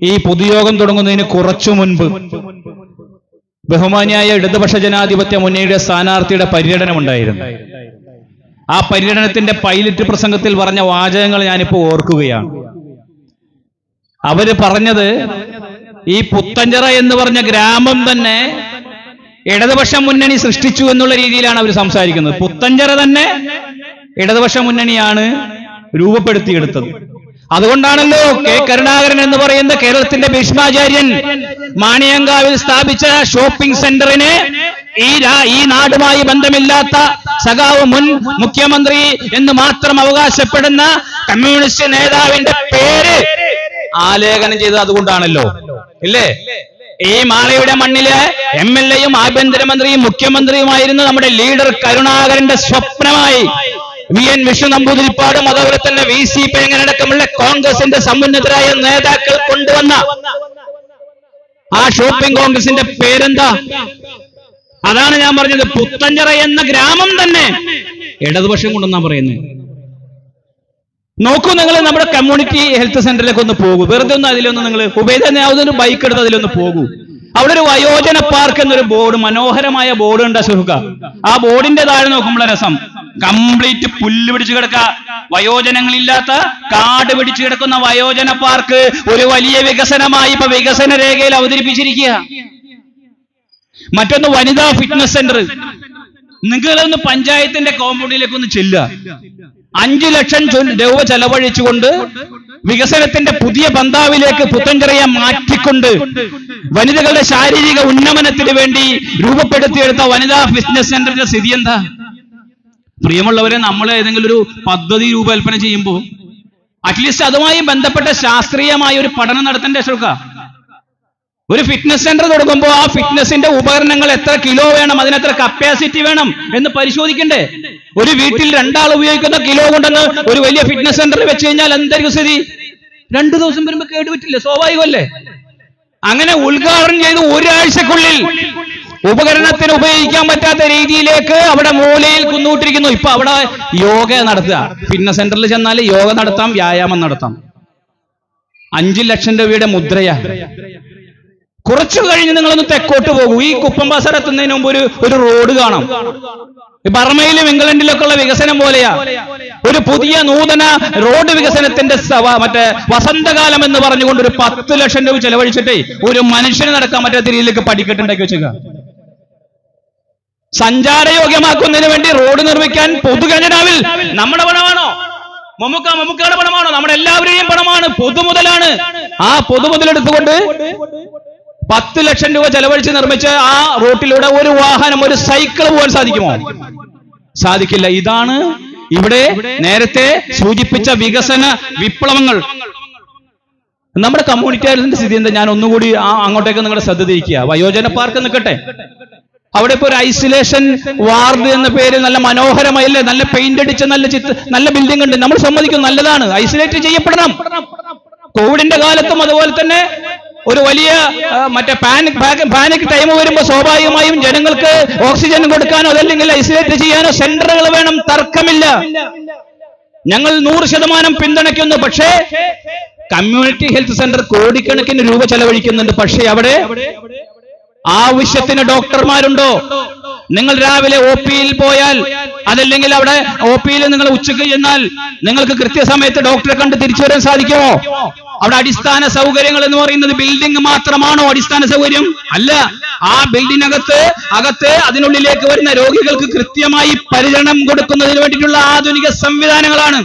ഈ പൊതുയോഗം തുടങ്ങുന്നതിന് കുറച്ചു മുൻപ് ബഹുമാനിയായ ഇടതുപക്ഷ ജനാധിപത്യ മുന്നണിയുടെ സ്ഥാനാർത്ഥിയുടെ പര്യടനമുണ്ടായിരുന്നു. ആ പര്യടനത്തിന്റെ പൈലറ്റ് പ്രസംഗത്തിൽ പറഞ്ഞ വാചകങ്ങൾ ഞാനിപ്പോൾ ഓർക്കുകയാണ്. അവര് പറഞ്ഞത് ഈ പുത്തഞ്ചിറ എന്ന് പറഞ്ഞ ഗ്രാമം തന്നെ ഇടതുപക്ഷ മുന്നണി സൃഷ്ടിച്ചു എന്നുള്ള രീതിയിലാണ് അവർ സംസാരിക്കുന്നത്. പുത്തഞ്ചിറ തന്നെ ഇടതുപക്ഷ മുന്നണിയാണ് രൂപപ്പെടുത്തിയെടുത്തത്. അതുകൊണ്ടാണല്ലോ കെ കരുണാകരൻ എന്ന് പറയുന്ന കേരളത്തിന്റെ ഭീഷ്മാചാര്യൻ മാണിയങ്കാവിൽ സ്ഥാപിച്ച ഷോപ്പിംഗ് സെന്ററിന് ഈ നാടുമായി ബന്ധമില്ലാത്ത സഖാവ് മുൻ മുഖ്യമന്ത്രി എന്ന് മാത്രം അവകാശപ്പെടുന്ന കമ്മ്യൂണിസ്റ്റ് നേതാവിന്റെ പേര് ആലേഖനം ചെയ്തത് അതുകൊണ്ടാണല്ലോ, ഇല്ലേ? ഈ മാളയുടെ മണ്ണിലെ MLA-യും ആഭ്യന്തരമന്ത്രിയും മുഖ്യമന്ത്രിയുമായിരുന്ന നമ്മുടെ ലീഡർ കരുണാകരന്റെ സ്വപ്നമായി VN വിഷ്ണു നമ്പൂതിരിപ്പാടും അതുപോലെ തന്നെ VC പേങ്ങനടക്കമുള്ള കോൺഗ്രസിന്റെ സമുന്നതരായ നേതാക്കൾ കൊണ്ടുവന്ന ആ ഷോപ്പിംഗ് കോംപ്ലക്സിന്റെ പേരെന്താ? അതാണ് ഞാൻ പറഞ്ഞത്. പുത്തഞ്ചിറ എന്ന ഗ്രാമം തന്നെ ഇടതുപക്ഷം കൊണ്ടെന്നാ പറയുന്നത്. നോക്കൂ, നിങ്ങൾ നമ്മുടെ കമ്മ്യൂണിറ്റി ഹെൽത്ത് സെന്ററിലേക്ക് ഒന്ന് പോകൂ. വെറുതെ ഒന്ന് അതിലൊന്ന് നിങ്ങൾ ഉപേദനാവുന്ന ബൈക്ക് എടുത്ത് അതിലൊന്ന് പോകൂ. അവിടെ ഒരു വയോജന പാർക്ക് എന്നൊരു ബോർഡ്, മനോഹരമായ ബോർഡ് ഉണ്ട് അശോക. ആ ബോർഡിന്റെ താഴെ നോക്കുമ്പോൾ രസം, കംപ്ലീറ്റ് പുല്ല് പിടിച്ചു കിടക്ക, വയോജനങ്ങളില്ലാത്ത കാട് പിടിച്ചു കിടക്കുന്ന വയോജന പാർക്ക് ഒരു വലിയ വികസനമായി ഇപ്പൊ വികസന രേഖയിൽ അവതരിപ്പിച്ചിരിക്കുക. മറ്റൊന്ന് വനിതാ ഫിറ്റ്നസ് സെന്റർ. നിങ്ങളൊന്ന് പഞ്ചായത്തിന്റെ കോമ്പൗണ്ടിലേക്ക് ഒന്ന് ചെല്ലുക. 5 ലക്ഷം രൂപ ചെലവഴിച്ചുകൊണ്ട് വികസനത്തിന്റെ പുതിയ പന്താവിലേക്ക് പുത്തഞ്ചിറയെ മാറ്റിക്കൊണ്ട് വനിതകളുടെ ശാരീരിക ഉന്നമനത്തിന് വേണ്ടി രൂപപ്പെടുത്തിയെടുത്ത വനിതാ ഫിറ്റ്നസ് സെന്ററിന്റെ സ്ഥിതി എന്താ? പ്രിയമുള്ളവരെ, നമ്മൾ ഏതെങ്കിലും ഒരു പദ്ധതി രൂപകൽപ്പന ചെയ്യുമ്പോൾ അറ്റ്ലീസ്റ്റ് അതുമായി ബന്ധപ്പെട്ട ശാസ്ത്രീയമായ ഒരു പഠനം നടത്തേണ്ട അശോക. ഒരു ഫിറ്റ്നസ് സെന്റർ തുടങ്ങുമ്പോൾ ആ ഫിറ്റ്നസിന്റെ ഉപകരണങ്ങൾ എത്ര കിലോ വേണം, അതിനെത്ര കപ്പാസിറ്റി വേണം എന്ന് പരിശോധിക്കണ്ടേ? ഒരു വീട്ടിൽ 2 ആൾ ഉപയോഗിക്കുന്ന കിലോ കൊണ്ടെന്ന് ഒരു വലിയ ഫിറ്റ്നസ് സെന്ററിൽ വെച്ച് കഴിഞ്ഞാൽ എന്തായിരിക്കും സ്ഥിതി? 2 ദിവസം വരുമ്പോൾ കേടുപറ്റില്ലേ? സ്വാഭാവികമല്ലേ? അങ്ങനെ ഉദ്ഘാടനം ചെയ്ത് ഒരാഴ്ചക്കുള്ളിൽ ഉപകരണത്തിന് ഉപയോഗിക്കാൻ പറ്റാത്ത രീതിയിലേക്ക് അവിടെ മൂലയിൽ കുന്നൂട്ടിരിക്കുന്നു. ഇപ്പൊ അവിടെ യോഗ നടത്തുക. ഫിറ്റ്നസ് സെന്ററിൽ ചെന്നാൽ യോഗ നടത്താം, വ്യായാമം നടത്താം. 5 ലക്ഷം രൂപയുടെ മുദ്രയാ. കുറച്ചു കഴിഞ്ഞ് നിങ്ങളൊന്ന് തെക്കോട്ട് പോകൂ. ഈ കുപ്പം ബസാർ എത്തുന്നതിന് മുമ്പ് ഒരു റോഡ് കാണാം. ബർമയിലും ഇംഗ്ലണ്ടിലൊക്കെ ഉള്ള വികസനം പോലെയാ. ഒരു പുതിയ നൂതന റോഡ് വികസനത്തിന്റെ മറ്റേ വസന്തകാലം എന്ന് പറഞ്ഞുകൊണ്ട് ഒരു 10 ലക്ഷം രൂപ ചെലവഴിച്ചിട്ടേ ഒരു മനുഷ്യന് നടക്കാൻ പറ്റാത്ത രീതിയിലേക്ക് പടിക്കെട്ടുണ്ടാക്കി വെച്ചേക്ക. സഞ്ചാരയോഗ്യമാക്കുന്നതിന് വേണ്ടി റോഡ് നിർമ്മിക്കാൻ പൊതുഖജനാവിൽ നമ്മുടെ പണമാണോ? മമ്മൂക്കയുടെ പണമാണോ? നമ്മുടെ എല്ലാവരുടെയും പണമാണ്, പൊതുമുതലാണ്. ആ പൊതുമുതലെടുത്തുകൊണ്ട് 10 ലക്ഷം രൂപ ചെലവഴിച്ച് നിർമ്മിച്ച ആ റൂട്ടിലൂടെ ഒരു വാഹനം, ഒരു സൈക്കിൾ പോകാൻ സാധിക്കുമോ? സാധിക്കില്ല. ഇതാണ് ഇവിടെ നേരത്തെ സൂചിപ്പിച്ച വികസന വിപ്ലവങ്ങൾ. നമ്മുടെ കമ്മ്യൂണിറ്റി സ്ഥിതി എന്താ? ഞാൻ ഒന്നുകൂടി അങ്ങോട്ടേക്ക് നിങ്ങളുടെ ശ്രദ്ധ തിരിക്കുക. വയോജന പാർക്ക് നിൽക്കട്ടെ, അവിടെ ഇപ്പൊ ഒരു ഐസൊലേഷൻ വാർഡ് എന്ന പേര് നല്ല മനോഹരമായില്ലേ, നല്ല പെയിന്റ് അടിച്ച നല്ല ബിൽഡിംഗ് ഉണ്ട്. നമ്മൾ സമ്മതിക്കും, നല്ലതാണ്, ഐസൊലേറ്റ് ചെയ്യപ്പെടണം. കോവിഡിന്റെ കാലത്തും അതുപോലെ തന്നെ ഒരു വലിയ മറ്റേ പാനിക് ടൈം വരുമ്പോൾ സ്വാഭാവികമായും ജനങ്ങൾക്ക് ഓക്സിജൻ കൊടുക്കാനോ അതല്ലെങ്കിൽ ഐസൊലേറ്റ് ചെയ്യാനോ സെന്ററുകൾ വേണം, തർക്കമില്ല. ഞങ്ങൾ 100% പിന്തുണയ്ക്കുന്നു. പക്ഷേ കമ്മ്യൂണിറ്റി ഹെൽത്ത് സെന്റർ കോടിക്കണക്കിന് രൂപ ചെലവഴിക്കുന്നുണ്ട്. പക്ഷേ അവിടെ ആവശ്യത്തിന് ഡോക്ടർമാരുണ്ടോ? നിങ്ങൾ രാവിലെ OP-യിൽ പോയാൽ അതല്ലെങ്കിൽ അവിടെ OP-യിൽ നിങ്ങൾ ഉച്ചയ്ക്ക് ചെന്നാൽ നിങ്ങൾക്ക് കൃത്യസമയത്ത് ഡോക്ടറെ കണ്ട് തിരിച്ചു വരാൻ സാധിക്കുമോ? അവിടെ അടിസ്ഥാന സൗകര്യങ്ങൾ എന്ന് പറയുന്നത് ബിൽഡിംഗ് മാത്രമാണോ അടിസ്ഥാന സൗകര്യം? അല്ല. ആ ബിൽഡിംഗിനകത്ത് അതിനുള്ളിലേക്ക് വരുന്ന രോഗികൾക്ക് കൃത്യമായി പരിചരണം കൊടുക്കുന്നതിന് വേണ്ടിയിട്ടുള്ള ആധുനിക സംവിധാനങ്ങളാണ്,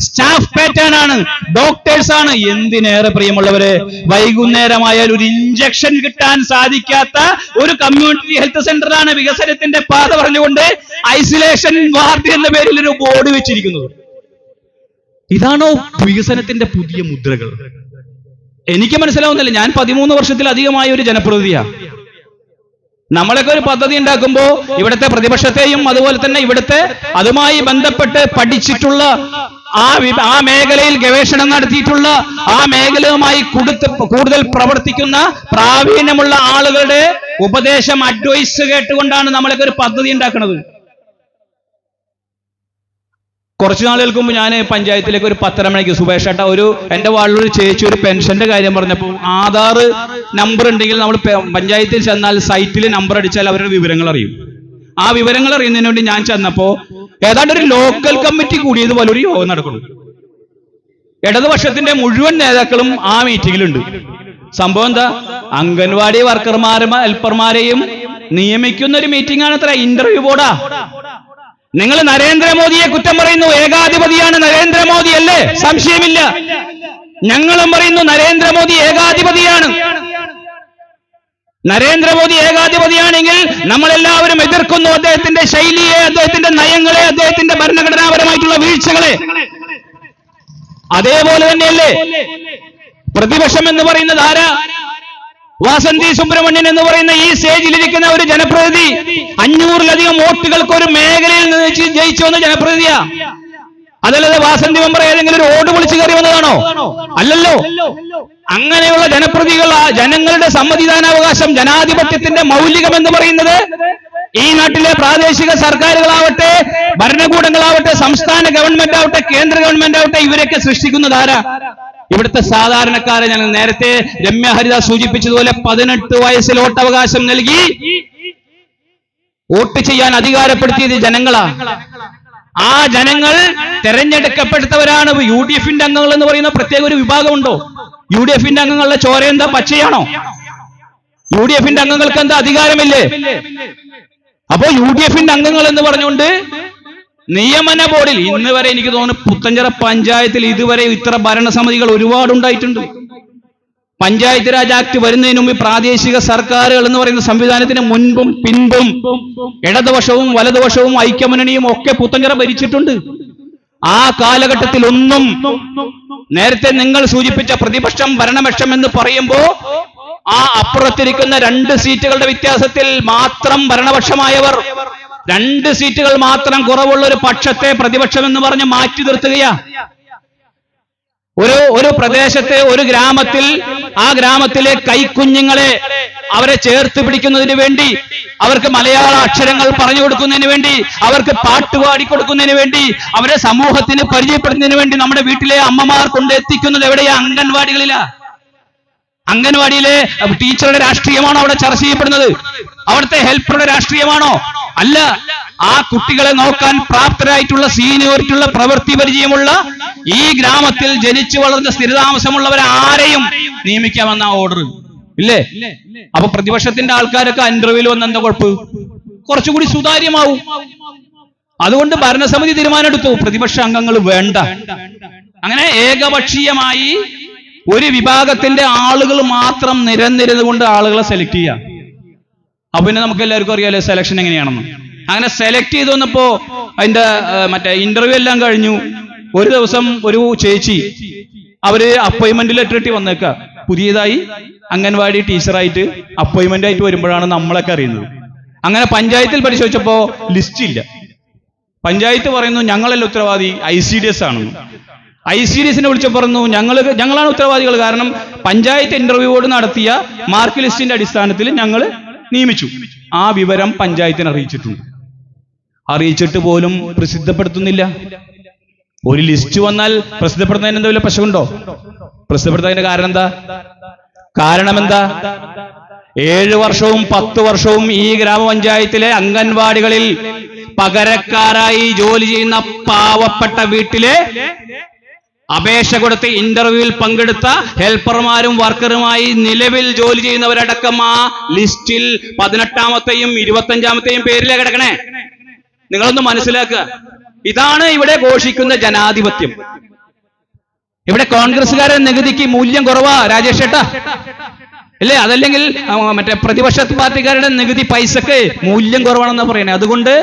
സ്റ്റാഫ് പാറ്റേൺ ആണ്, ഡോക്ടേഴ്സ് ആണ്. എന്തിനേറെ പ്രിയമുള്ളവരെ, വൈകുന്നേരമായാൽ ഒരു ഇഞ്ചക്ഷൻ കിട്ടാൻ സാധിക്കാത്ത ഒരു കമ്മ്യൂണിറ്റി ഹെൽത്ത് സെന്ററാണ് വികസനത്തിന്റെ പാത പറഞ്ഞുകൊണ്ട് ഐസൊലേഷൻ വാർഡ് എന്ന പേരിൽ ഒരു ബോർഡ് വെച്ചിരിക്കുന്നത്. ഇതാണോ വികസനത്തിന്റെ പുതിയ മുദ്രകൾ? എനിക്ക് മനസ്സിലാവുന്നില്ല. ഞാൻ 13 വർഷത്തിലധികമായ ഒരു ജനപ്രതിനിധിയാണ്. നമ്മളൊക്കെ ഒരു പദ്ധതി ഉണ്ടാക്കുമ്പോൾ ഇവിടുത്തെ പ്രതിപക്ഷത്തെയും അതുപോലെ തന്നെ ഇവിടുത്തെ അതുമായി ബന്ധപ്പെട്ട് പഠിച്ചിട്ടുള്ള ആ മേഖലയിൽ ഗവേഷണം നടത്തിയിട്ടുള്ള ആ മേഖലയുമായി കൂടുതൽ പ്രവർത്തിക്കുന്ന പ്രാവീണ്യമുള്ള ആളുകളുടെ ഉപദേശം, അഡ്വൈസ് കേട്ടുകൊണ്ടാണ് നമ്മളൊക്കെ ഒരു പദ്ധതി ഉണ്ടാക്കുന്നത്. കുറച്ചു നാളുകൾക്ക് മുമ്പ് ഞാൻ പഞ്ചായത്തിലേക്ക് ഒരു 10:30 മണിക്ക് സുബേഷ് ഏട്ടാ എൻ്റെ വാർഡിലൊരു ചേച്ചി ഒരു പെൻഷന്റെ കാര്യം പറഞ്ഞപ്പോൾ ആധാർ നമ്പർ ഉണ്ടെങ്കിൽ നമ്മൾ പഞ്ചായത്തിൽ ചെന്നാൽ സൈറ്റിൽ നമ്പർ അടിച്ചാൽ അവരുടെ വിവരങ്ങൾ അറിയും. ആ വിവരങ്ങൾ അറിയുന്നതിന് വേണ്ടി ഞാൻ ചെന്നപ്പോ ഏതാണ്ട് ഒരു ലോക്കൽ കമ്മിറ്റി കൂടിയതുപോലെ ഒരു യോഗം നടക്കുന്നു. ഇടതുപക്ഷത്തിന്റെ മുഴുവൻ നേതാക്കളും ആ മീറ്റിംഗിലുണ്ട്. സംഭവം എന്താ? അംഗൻവാടി വർക്കർമാരും ഹെൽപ്പർമാരെയും നിയമിക്കുന്ന ഒരു മീറ്റിംഗ് ആണ്. അത്ര ഇന്റർവ്യൂ ബോർഡാ. നിങ്ങൾ നരേന്ദ്രമോദിയെ കുറ്റം പറയുന്നു, ഏകാധിപതിയാണ് നരേന്ദ്രമോദി അല്ലേ? സംശയമില്ല. ഞങ്ങളും പറയുന്നു നരേന്ദ്രമോദി ഏകാധിപതിയാണ്. നരേന്ദ്രമോദി ഏകാധിപതിയാണെങ്കിൽ നമ്മളെല്ലാവരും എതിർക്കുന്നു അദ്ദേഹത്തിന്റെ ശൈലിയെ, അദ്ദേഹത്തിന്റെ നയങ്ങളെ, അദ്ദേഹത്തിന്റെ ഭരണഘടനാപരമായിട്ടുള്ള വീഴ്ചകളെ. അതേപോലെ തന്നെയല്ലേ പ്രതിപക്ഷം എന്ന് പറയുന്നത് ആരാ? വാസന്തി സുബ്രഹ്മണ്യൻ എന്ന് പറയുന്ന ഈ സ്റ്റേജിലിരിക്കുന്ന ഒരു ജനപ്രതിനിധി 500-ലധികം വോട്ടുകൾക്ക് ഒരു മേഖലയിൽ നിന്ന് ജയിച്ചു വന്ന ജനപ്രതിനിധിയാ. അതല്ലാതെ വാസന്തി മെമ്പർ ഏതെങ്കിലും ഒരു ഓട് പൊളിച്ച് കയറി വന്നതാണോ? അല്ലല്ലോ. അങ്ങനെയുള്ള ജനപ്രതിനിധികൾ, ജനങ്ങളുടെ സമ്മതിദാനാവകാശം, ജനാധിപത്യത്തിന്റെ മൗലികം എന്ന് പറയുന്നത് ഈ നാട്ടിലെ പ്രാദേശിക സർക്കാരുകളാവട്ടെ, ഭരണകൂടങ്ങളാവട്ടെ, സംസ്ഥാന ഗവൺമെന്റ് ആവട്ടെ, കേന്ദ്ര ഗവൺമെന്റ് ആവട്ടെ, ഇവരൊക്കെ സൃഷ്ടിക്കുന്നത് ആരാ? ഇവിടുത്തെ സാധാരണക്കാരെ. ഞങ്ങൾ നേരത്തെ രമ്യ ഹരിദാസ് സൂചിപ്പിച്ചതുപോലെ 18 വയസ്സിൽ വോട്ടവകാശം നൽകി വോട്ട് ചെയ്യാൻ അധികാരപ്പെടുത്തിയത് ജനങ്ങളാ. ആ ജനങ്ങൾ തെരഞ്ഞെടുക്കപ്പെടുത്തവരാണ്. UDFന്റെ അംഗങ്ങൾ എന്ന് പറയുന്ന പ്രത്യേക ഒരു വിഭാഗമുണ്ടോ? UDFന്റെ അംഗങ്ങളുടെ ചോര എന്താ പച്ചയാണോ? UDFന്റെ അംഗങ്ങൾക്ക് എന്താ അധികാരമില്ലേ? അപ്പോ UDFന്റെ അംഗങ്ങൾ എന്ന് പറഞ്ഞുകൊണ്ട് നിയമന ബോർഡിൽ ഇന്ന് വരെ എനിക്ക് തോന്നുന്നു പുത്തഞ്ചിറ പഞ്ചായത്തിൽ ഇതുവരെ ഇത്ര ഭരണസമിതികൾ ഒരുപാടുണ്ടായിട്ടുണ്ട്. പഞ്ചായത്ത് രാജ് ആക്ട് വരുന്നതിന് മുമ്പ് പ്രാദേശിക സർക്കാരുകൾ എന്ന് പറയുന്ന സംവിധാനത്തിന് മുൻപും പിൻപും ഇടതുപക്ഷവും വലതുപക്ഷവും ഐക്യമുന്നണിയും ഒക്കെ പുത്തഞ്ചിറ ഭരിച്ചിട്ടുണ്ട്. ആ കാലഘട്ടത്തിൽ ഒന്നും നേരത്തെ നിങ്ങൾ സൂചിപ്പിച്ച പ്രതിപക്ഷം ഭരണപക്ഷം എന്ന് പറയുമ്പോ ആ അപ്പുറത്തിരിക്കുന്ന 2 സീറ്റുകളുടെ വ്യത്യാസത്തിൽ മാത്രം ഭരണപക്ഷമായവർ 2 സീറ്റുകൾ മാത്രം കുറവുള്ള ഒരു പക്ഷത്തെ പ്രതിപക്ഷം എന്ന് പറഞ്ഞ് മാറ്റി നിർത്തുകയാ. ഒരു പ്രദേശത്തെ ഒരു ഗ്രാമത്തിൽ ആ ഗ്രാമത്തിലെ കൈക്കുഞ്ഞുങ്ങളെ അവരെ ചേർത്ത് പിടിക്കുന്നതിന് വേണ്ടി, അവർക്ക് മലയാള അക്ഷരങ്ങൾ പറഞ്ഞു കൊടുക്കുന്നതിന് വേണ്ടി, അവർക്ക് പാട്ടുപാടി കൊടുക്കുന്നതിന് വേണ്ടി, അവരെ സമൂഹത്തിന് പരിചയപ്പെടുത്തുന്നതിന് വേണ്ടി നമ്മുടെ വീട്ടിലെ അമ്മമാർ കൊണ്ടെത്തിക്കുന്നത് എവിടെയാ? അംഗൻവാടികളിലാ. അംഗൻവാടിയിലെ ടീച്ചറുടെ രാഷ്ട്രീയമാണോ അവിടെ ചർച്ച ചെയ്യപ്പെടുന്നത്? അവിടുത്തെ ഹെൽപ്പറുടെ രാഷ്ട്രീയമാണോ? അല്ല. ആ കുട്ടികളെ നോക്കാൻ പ്രാപ്തരായിട്ടുള്ള സീനിയോറിറ്റിയുള്ള പ്രവൃത്തി പരിചയമുള്ള ഈ ഗ്രാമത്തിൽ ജനിച്ചു വളർന്ന സ്ഥിരതാമസമുള്ളവരെ ആരെയും നിയമിക്കാമെന്ന ഓർഡർ ഇല്ലേ? അപ്പൊ പ്രതിപക്ഷത്തിന്റെ ആൾക്കാരൊക്കെ ഇന്റർവ്യൂവിൽ വന്ന എന്താ കുഴപ്പ്? കുറച്ചുകൂടി സുതാര്യമാവും. അതുകൊണ്ട് ഭരണസമിതി തീരുമാനമെടുത്തു, പ്രതിപക്ഷ അംഗങ്ങൾ വേണ്ട. അങ്ങനെ ഏകപക്ഷീയമായി ഒരു വിഭാഗത്തിന്റെ ആളുകൾ മാത്രം നിരന്നിരുന്നുകൊണ്ട് ആളുകളെ സെലക്ട് ചെയ്യാം. അപ്പൊ പിന്നെ നമുക്ക് എല്ലാവർക്കും അറിയാലോ സെലക്ഷൻ എങ്ങനെയാണെന്ന്. അങ്ങനെ സെലക്ട് ചെയ്ത് വന്നപ്പോ അതിന്റെ മറ്റേ ഇന്റർവ്യൂ എല്ലാം കഴിഞ്ഞു. ഒരു ദിവസം ഒരു ചേച്ചി അവര് അപ്പോയിന്റ്മെന്റ് ലെറ്റർ ഇട്ടി വന്നേക്ക, പുതിയതായി അംഗൻവാടി ടീച്ചറായിട്ട് അപ്പോയിന്റ്മെന്റ് ആയിട്ട് വരുമ്പോഴാണ് നമ്മളൊക്കെ അറിയുന്നത്. അങ്ങനെ പഞ്ചായത്തിൽ പരിശോധിച്ചപ്പോ ലിസ്റ്റ് ഇല്ല. പഞ്ചായത്ത് പറയുന്നു ഞങ്ങളല്ല ഉത്തരവാദി, ICDS ആണെന്ന്. ICDSനെ വിളിച്ചു പറഞ്ഞു ഞങ്ങളാണ് ഉത്തരവാദികൾ, കാരണം പഞ്ചായത്ത് ഇന്റർവ്യൂയോട് നടത്തിയ മാർക്ക് ലിസ്റ്റിന്റെ അടിസ്ഥാനത്തിൽ ഞങ്ങൾ നിയമിച്ചു. ആ വിവരം പഞ്ചായത്തിന് അറിയിച്ചിട്ടുണ്ട്. അറിയിച്ചിട്ട് പോലും പ്രസിദ്ധപ്പെടുത്തുന്നില്ല. ഒരു ലിസ്റ്റ് വന്നാൽ പ്രസിദ്ധപ്പെടുത്തുന്നതിന് എന്തെങ്കിലും പ്രശ്നമുണ്ടോ? പ്രസിദ്ധപ്പെടുത്തുന്നതിന്റെ കാരണം എന്താ? 7 വർഷവും 10 വർഷവും ഈ ഗ്രാമപഞ്ചായത്തിലെ അംഗൻവാടികളിൽ പകരക്കാരായി ജോലി ചെയ്യുന്ന പാവപ്പെട്ട വീട്ടിലെ അപേക്ഷ കൊടുത്ത് ഇന്റർവ്യൂവിൽ പങ്കെടുത്ത ഹെൽപ്പർമാരും വർക്കറുമായി നിലവിൽ ജോലി ചെയ്യുന്നവരടക്കം ആ ലിസ്റ്റിൽ 18ാമത്തെയും 25ാമത്തെയും പേരിലേ കിടക്കണേ. നിങ്ങളൊന്ന് മനസ്സിലാക്കുക. ഇതാണ് ഇവിടെ ഘോഷിക്കുന്ന ജനാധിപത്യം. ഇവിടെ കോൺഗ്രസ്സുകാരുടെ നികുതിക്ക് മൂല്യം കുറവാ രാജേഷ് ഏട്ടാ, അല്ലേ? അതല്ലെങ്കിൽ മറ്റേ പ്രതിപക്ഷ പാർട്ടിക്കാരുടെ നികുതി പൈസക്ക് മൂല്യം കുറവാണെന്നാ പറയണേ. അതുകൊണ്ട്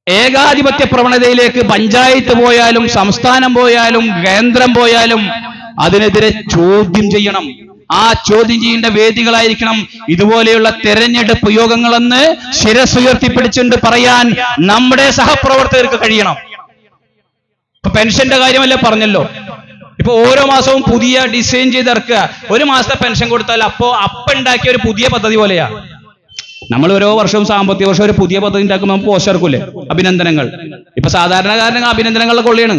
ഏകാധിപത്യ പ്രവണതയിലേക്ക് പഞ്ചായത്ത് പോയാലും സംസ്ഥാനം പോയാലും കേന്ദ്രം പോയാലും അതിനെതിരെ ചോദ്യം ചെയ്യണം. ആ ചോദ്യം ചെയ്യേണ്ട വേദികളായിരിക്കണം ഇതുപോലെയുള്ള തെരഞ്ഞെടുപ്പ് യോഗങ്ങളെന്ന് ശിരസുയർത്തിപ്പിടിച്ചുകൊണ്ട് പറയാൻ നമ്മുടെ സഹപ്രവർത്തകർക്ക് കഴിയണം. ഇപ്പൊ പെൻഷന്റെ കാര്യമല്ലേ പറഞ്ഞല്ലോ. ഇപ്പൊ ഓരോ മാസവും പുതിയ ഡിസൈൻ ചെയ്തിറക്കുക. ഒരു മാസത്തെ പെൻഷൻ കൊടുത്താൽ അപ്പൊ ഉണ്ടാക്കിയ ഒരു പുതിയ പദ്ധതി പോലെയാ. നമ്മൾ ഓരോ വർഷവും സാമ്പത്തിക വർഷം ഒരു പുതിയ പദ്ധതി ഉണ്ടാക്കുമ്പോൾ പോസ്റ്റ് ഇറക്കൂലേ, അഭിനന്ദനങ്ങൾ. ഇപ്പൊ സാധാരണക്കാരന് അഭിനന്ദനങ്ങളുടെ കൊള്ളിയാണ്.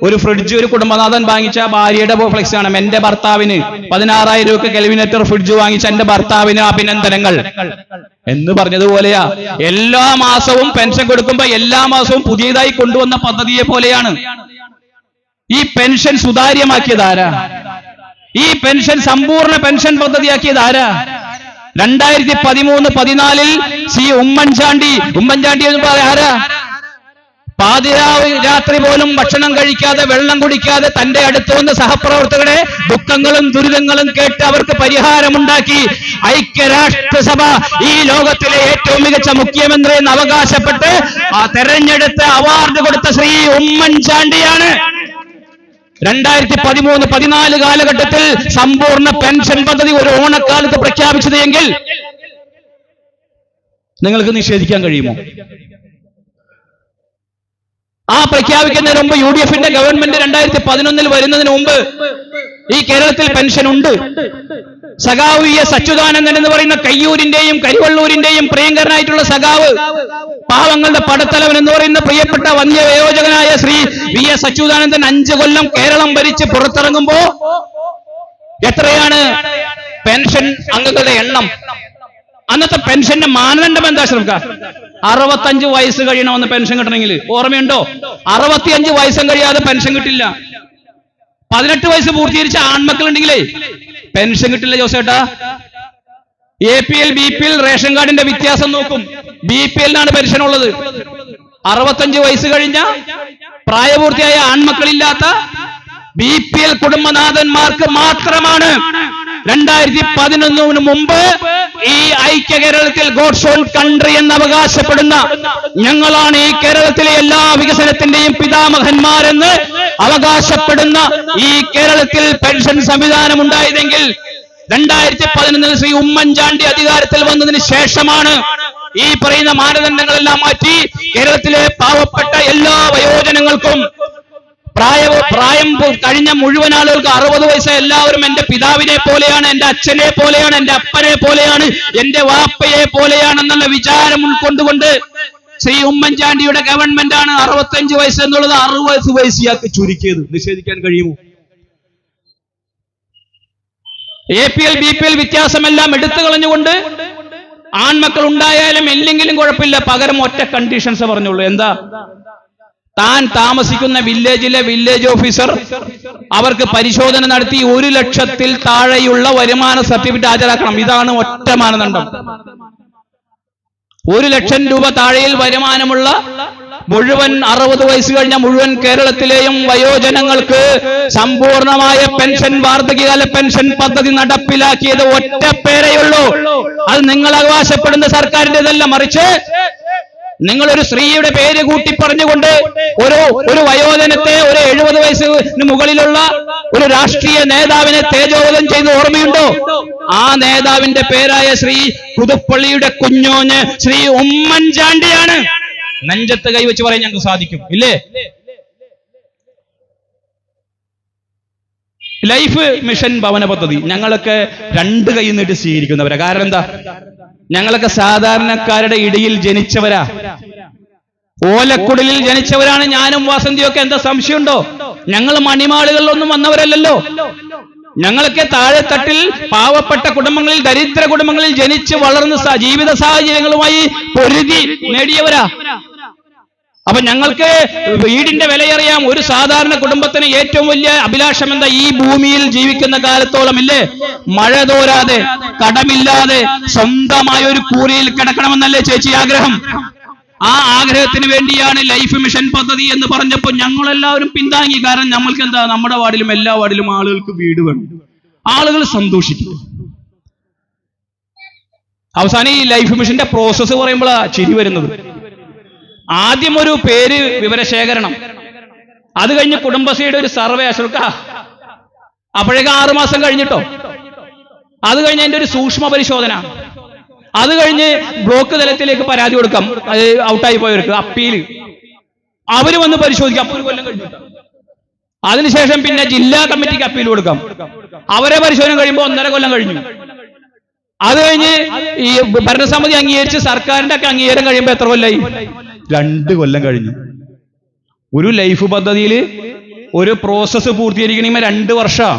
ഒരു ഫ്രിഡ്ജ് ഒരു കുടുംബനാഥൻ വാങ്ങിച്ച ഭാര്യയുടെ ഫ്ലെക്സ് കാണാം, എന്റെ ഭർത്താവിന് 16,000 രൂപ കെൽവിനേറ്റർ ഫ്രിഡ്ജ് വാങ്ങിച്ച എന്റെ ഭർത്താവിന് അഭിനന്ദനങ്ങൾ എന്ന് പറഞ്ഞതുപോലെയാ. എല്ലാ മാസവും പെൻഷൻ കൊടുക്കുമ്പോ എല്ലാ മാസവും പുതിയതായി കൊണ്ടുവന്ന പദ്ധതിയെ പോലെയാണ്. ഈ പെൻഷൻ സുതാര്യമാക്കിയത് ആരാ? ഈ പെൻഷൻ സമ്പൂർണ്ണ പെൻഷൻ പദ്ധതിയാക്കിയത് ആരാ? 2013-14 സി ഉമ്മൻചാണ്ടി എന്ന് പറയാ ആരാ? പാതിരാത്രി പോലും ഭക്ഷണം കഴിക്കാതെ വെള്ളം കുടിക്കാതെ തന്റെ അടുത്ത് വന്ന സഹപ്രവർത്തകരുടെ ദുഃഖങ്ങളും ദുരിതങ്ങളും കേട്ട് അവർക്ക് പരിഹാരമുണ്ടാക്കി ഐക്യരാഷ്ട്രസഭ ഈ ലോകത്തിലെ ഏറ്റവും മികച്ച മുഖ്യമന്ത്രി എന്ന് അവകാശപ്പെട്ട് ആ തെരഞ്ഞെടുത്ത് അവാർഡ് കൊടുത്ത ശ്രീ ഉമ്മൻചാണ്ടിയാണ് 2013-14 കാലഘട്ടത്തിൽ സമ്പൂർണ്ണ പെൻഷൻ പദ്ധതി ഒരു ഓണക്കാലത്ത് പ്രഖ്യാപിച്ചത് എങ്കിൽ നിങ്ങൾക്ക് നിഷേധിക്കാൻ കഴിയുമോ? ആ പ്രഖ്യാപിക്കുന്നതിന് മുമ്പ് UDF-ന്റെ ഗവൺമെന്റ് 2011 വരുന്നതിന് മുമ്പ് ഈ കേരളത്തിൽ പെൻഷൻ ഉണ്ട്. സഖാവ് VS അച്യുതാനന്ദൻ എന്ന് പറയുന്ന കയ്യൂരിന്റെയും കരിവള്ളൂരിന്റെയും പ്രിയങ്കരനായിട്ടുള്ള സഖാവ്, പാവങ്ങളുടെ പടത്തലവൻ എന്ന് പറയുന്ന പ്രിയപ്പെട്ട വന്യവയോജകനായ ശ്രീ VS അച്യുതാനന്ദൻ 5 കൊല്ലം കേരളം ഭരിച്ച് പുറത്തിറങ്ങുമ്പോ എത്രയാണ് പെൻഷൻ അംഗങ്ങളുടെ എണ്ണം? അന്നത്തെ പെൻഷന്റെ മാനദണ്ഡം എന്താ ശ്രമിക്കുക? 65 വയസ്സ് കഴിയണമെന്ന് പെൻഷൻ കിട്ടണമെങ്കിൽ. ഓർമ്മയുണ്ടോ? 65 വയസ്സും കഴിയാതെ പെൻഷൻ കിട്ടില്ല. 18 വയസ്സ് പൂർത്തീകരിച്ച ആൺമക്കളുണ്ടെങ്കിലേ പെൻഷൻ കിട്ടില്ല. ജോസേട്ടാ, APL BPL റേഷൻ കാർഡിന്റെ വ്യത്യാസം നോക്കും. BPL-നാണ് പെൻഷൻ ഉള്ളത്. 65 വയസ്സ് കഴിഞ്ഞ പ്രായപൂർത്തിയായ ആൺമക്കളില്ലാത്ത BPL കുടുംബനാഥന്മാർക്ക് മാത്രമാണ് 2011 മുമ്പ് ഈ ഐക്യ കേരളത്തിൽ ഗോഡ്സ് ഓൺ കൺട്രി എന്ന് അവകാശപ്പെടുന്ന ഞങ്ങളാണ് ഈ കേരളത്തിലെ എല്ലാ വികസനത്തിന്റെയും പിതാമഹന്മാരെന്ന് അവകാശപ്പെടുന്ന ഈ കേരളത്തിൽ പെൻഷൻ സംവിധാനം ഉണ്ടായതെങ്കിൽ 2011 ശ്രീ ഉമ്മൻചാണ്ടി അധികാരത്തിൽ വന്നതിന് ശേഷമാണ് ഈ പറയുന്ന മാനദണ്ഡങ്ങളെല്ലാം മാറ്റി കേരളത്തിലെ പാവപ്പെട്ട എല്ലാ വയോജനങ്ങൾക്കും പ്രായം കഴിഞ്ഞ മുഴുവൻ ആളുകൾക്ക് 60 വയസ്സ് എല്ലാവരും എന്റെ പിതാവിനെ പോലെയാണ്, എന്റെ അച്ഛനെ പോലെയാണ്, എന്റെ അപ്പനെ പോലെയാണ്, എന്റെ വാപ്പയെ പോലെയാണെന്നുള്ള വിചാരം ഉൾക്കൊണ്ടുകൊണ്ട് ശ്രീ ഉമ്മൻചാണ്ടിയുടെ ഗവൺമെന്റാണ് 65 വയസ്സ് എന്നുള്ളത് 60 വയസ്സിയാക്കി ചുരുക്കിയത്. നിഷേധിക്കാൻ കഴിയുമോ? APL BPL വ്യത്യാസമെല്ലാം എടുത്തു കളഞ്ഞുകൊണ്ട് ആൺമക്കൾ ഉണ്ടായാലും ഇല്ലെങ്കിലും കുഴപ്പമില്ല, പകരം ഒറ്റ കണ്ടീഷൻസ് പറഞ്ഞുള്ളൂ. എന്താ? താൻ താമസിക്കുന്ന വില്ലേജിലെ വില്ലേജ് ഓഫീസർ അവർക്ക് പരിശോധന നടത്തി 1 ലക്ഷത്തിൽ താഴെയുള്ള വരുമാന സർട്ടിഫിക്കറ്റ് ഹാജരാക്കണം. ഇതാണ് ഒറ്റ മാനദണ്ഡം. 1 ലക്ഷം രൂപ താഴെയിൽ വരുമാനമുള്ള മുഴുവൻ 60 വയസ്സ് കഴിഞ്ഞ മുഴുവൻ കേരളത്തിലെയും വയോജനങ്ങൾക്ക് സമ്പൂർണമായ പെൻഷൻ, വാർദ്ധക്യകാല പെൻഷൻ പദ്ധതി നടപ്പിലാക്കിയത് ഒറ്റ പേരെയുള്ളൂ. അത് നിങ്ങൾ അവകാശപ്പെടുന്ന സർക്കാരിൻ്റെതല്ല, മറിച്ച് നിങ്ങളൊരു സ്ത്രീയുടെ പേര് കൂട്ടി പറഞ്ഞുകൊണ്ട് ഒരു വയോജനത്തെ, ഒരു 70 വയസ്സിന് മുകളിലുള്ള ഒരു രാഷ്ട്രീയ നേതാവിനെ തേജോവധം ചെയ്ത് ഓർമ്മയുണ്ടോ? ആ നേതാവിന്റെ പേരായ ശ്രീ പുതുപ്പള്ളിയുടെ കുഞ്ഞോന് ശ്രീ ഉമ്മൻചാണ്ടിയാണ്. നെഞ്ചത്ത് കൈവച്ച് പറയാൻ ഞങ്ങൾക്ക് സാധിക്കും, ഇല്ലേ? ലൈഫ് മിഷൻ ഭവന പദ്ധതി ഞങ്ങളൊക്കെ 2 കൈ നീട്ടി സ്വീകരിക്കുന്നവരാ. കാരണം എന്താ? ഞങ്ങളൊക്കെ സാധാരണക്കാരുടെ ഇടയിൽ ജനിച്ചവരാ, ഓലക്കുടലിൽ ജനിച്ചവരാണ് ഞാനും വാസന്തിയൊക്കെ. എന്താ സംശയമുണ്ടോ? ഞങ്ങൾ മണിമാളുകളിലൊന്നും വന്നവരല്ലല്ലോ. ഞങ്ങളൊക്കെ താഴെത്തട്ടിൽ പാവപ്പെട്ട കുടുംബങ്ങളിൽ, ദരിദ്ര കുടുംബങ്ങളിൽ ജനിച്ച് വളർന്ന ജീവിത സാഹചര്യങ്ങളുമായി പൊരുതി നേടിയവരാ. അപ്പൊ ഞങ്ങൾക്ക് വീടിന്റെ വിലയറിയാം. ഒരു സാധാരണ കുടുംബത്തിന് ഏറ്റവും വലിയ അഭിലാഷം എന്താ? ഈ ഭൂമിയിൽ ജീവിക്കുന്ന കാലത്തോളം, ഇല്ലേ, മഴ തോരാതെ, കടമില്ലാതെ, സ്വന്തമായ ഒരു കൂരയിൽ കിടക്കണമെന്നല്ലേ ചേച്ചി ആഗ്രഹം? ആ ആഗ്രഹത്തിന് വേണ്ടിയാണ് ലൈഫ് മിഷൻ പദ്ധതി എന്ന് പറഞ്ഞപ്പോൾ ഞങ്ങളെല്ലാവരും പിന്താങ്ങി. കാരണം നമ്മൾക്ക് എന്താ, നമ്മുടെ വാർഡിലും എല്ലാ വാർഡിലും ആളുകൾക്ക് വീട് വേണം, ആളുകൾ സന്തോഷിക്കും. അവസാനം ഈ ലൈഫ് മിഷന്റെ പ്രോസസ്സ് പറയുമ്പോൾ ചിരി വരുന്നത്. ആദ്യം ഒരു പേര് വിവരശേഖരണം, അത് കഴിഞ്ഞ് കുടുംബശ്രീയുടെ ഒരു സർവേ അശ്രുക്ക, അപ്പോഴേക്ക് 6 മാസം കഴിഞ്ഞിട്ടോ. അത് കഴിഞ്ഞ് അതിന്റെ ഒരു സൂക്ഷ്മ പരിശോധന, അത് കഴിഞ്ഞ് ബ്ലോക്ക് തലത്തിലേക്ക് പരാതി കൊടുക്കാം, ഔട്ടായി പോയവർക്ക് അപ്പീല്, അവര് വന്ന് പരിശോധിക്കാം. അപ്പോൾ 1 കൊല്ലം കഴിഞ്ഞിട്ടോ. അതിനുശേഷം പിന്നെ ജില്ലാ കമ്മിറ്റിക്ക് അപ്പീൽ കൊടുക്കാം, അവരെ പരിശോധന കഴിയുമ്പോൾ 1.5 കൊല്ലം കഴിഞ്ഞു. അത് കഴിഞ്ഞ് ഈ ഭരണസമിതി അംഗീകരിച്ച് സർക്കാരിന്റെ ഒക്കെ അംഗീകാരം കഴിയുമ്പോൾ എത്ര കൊല്ലായി? 2 കൊല്ലം കഴിഞ്ഞു. ഒരു ലൈഫ് പദ്ധതിയിൽ ഒരു പ്രോസസ്സ് പൂർത്തീകരിക്കണമെങ്കിൽ 2 വർഷം.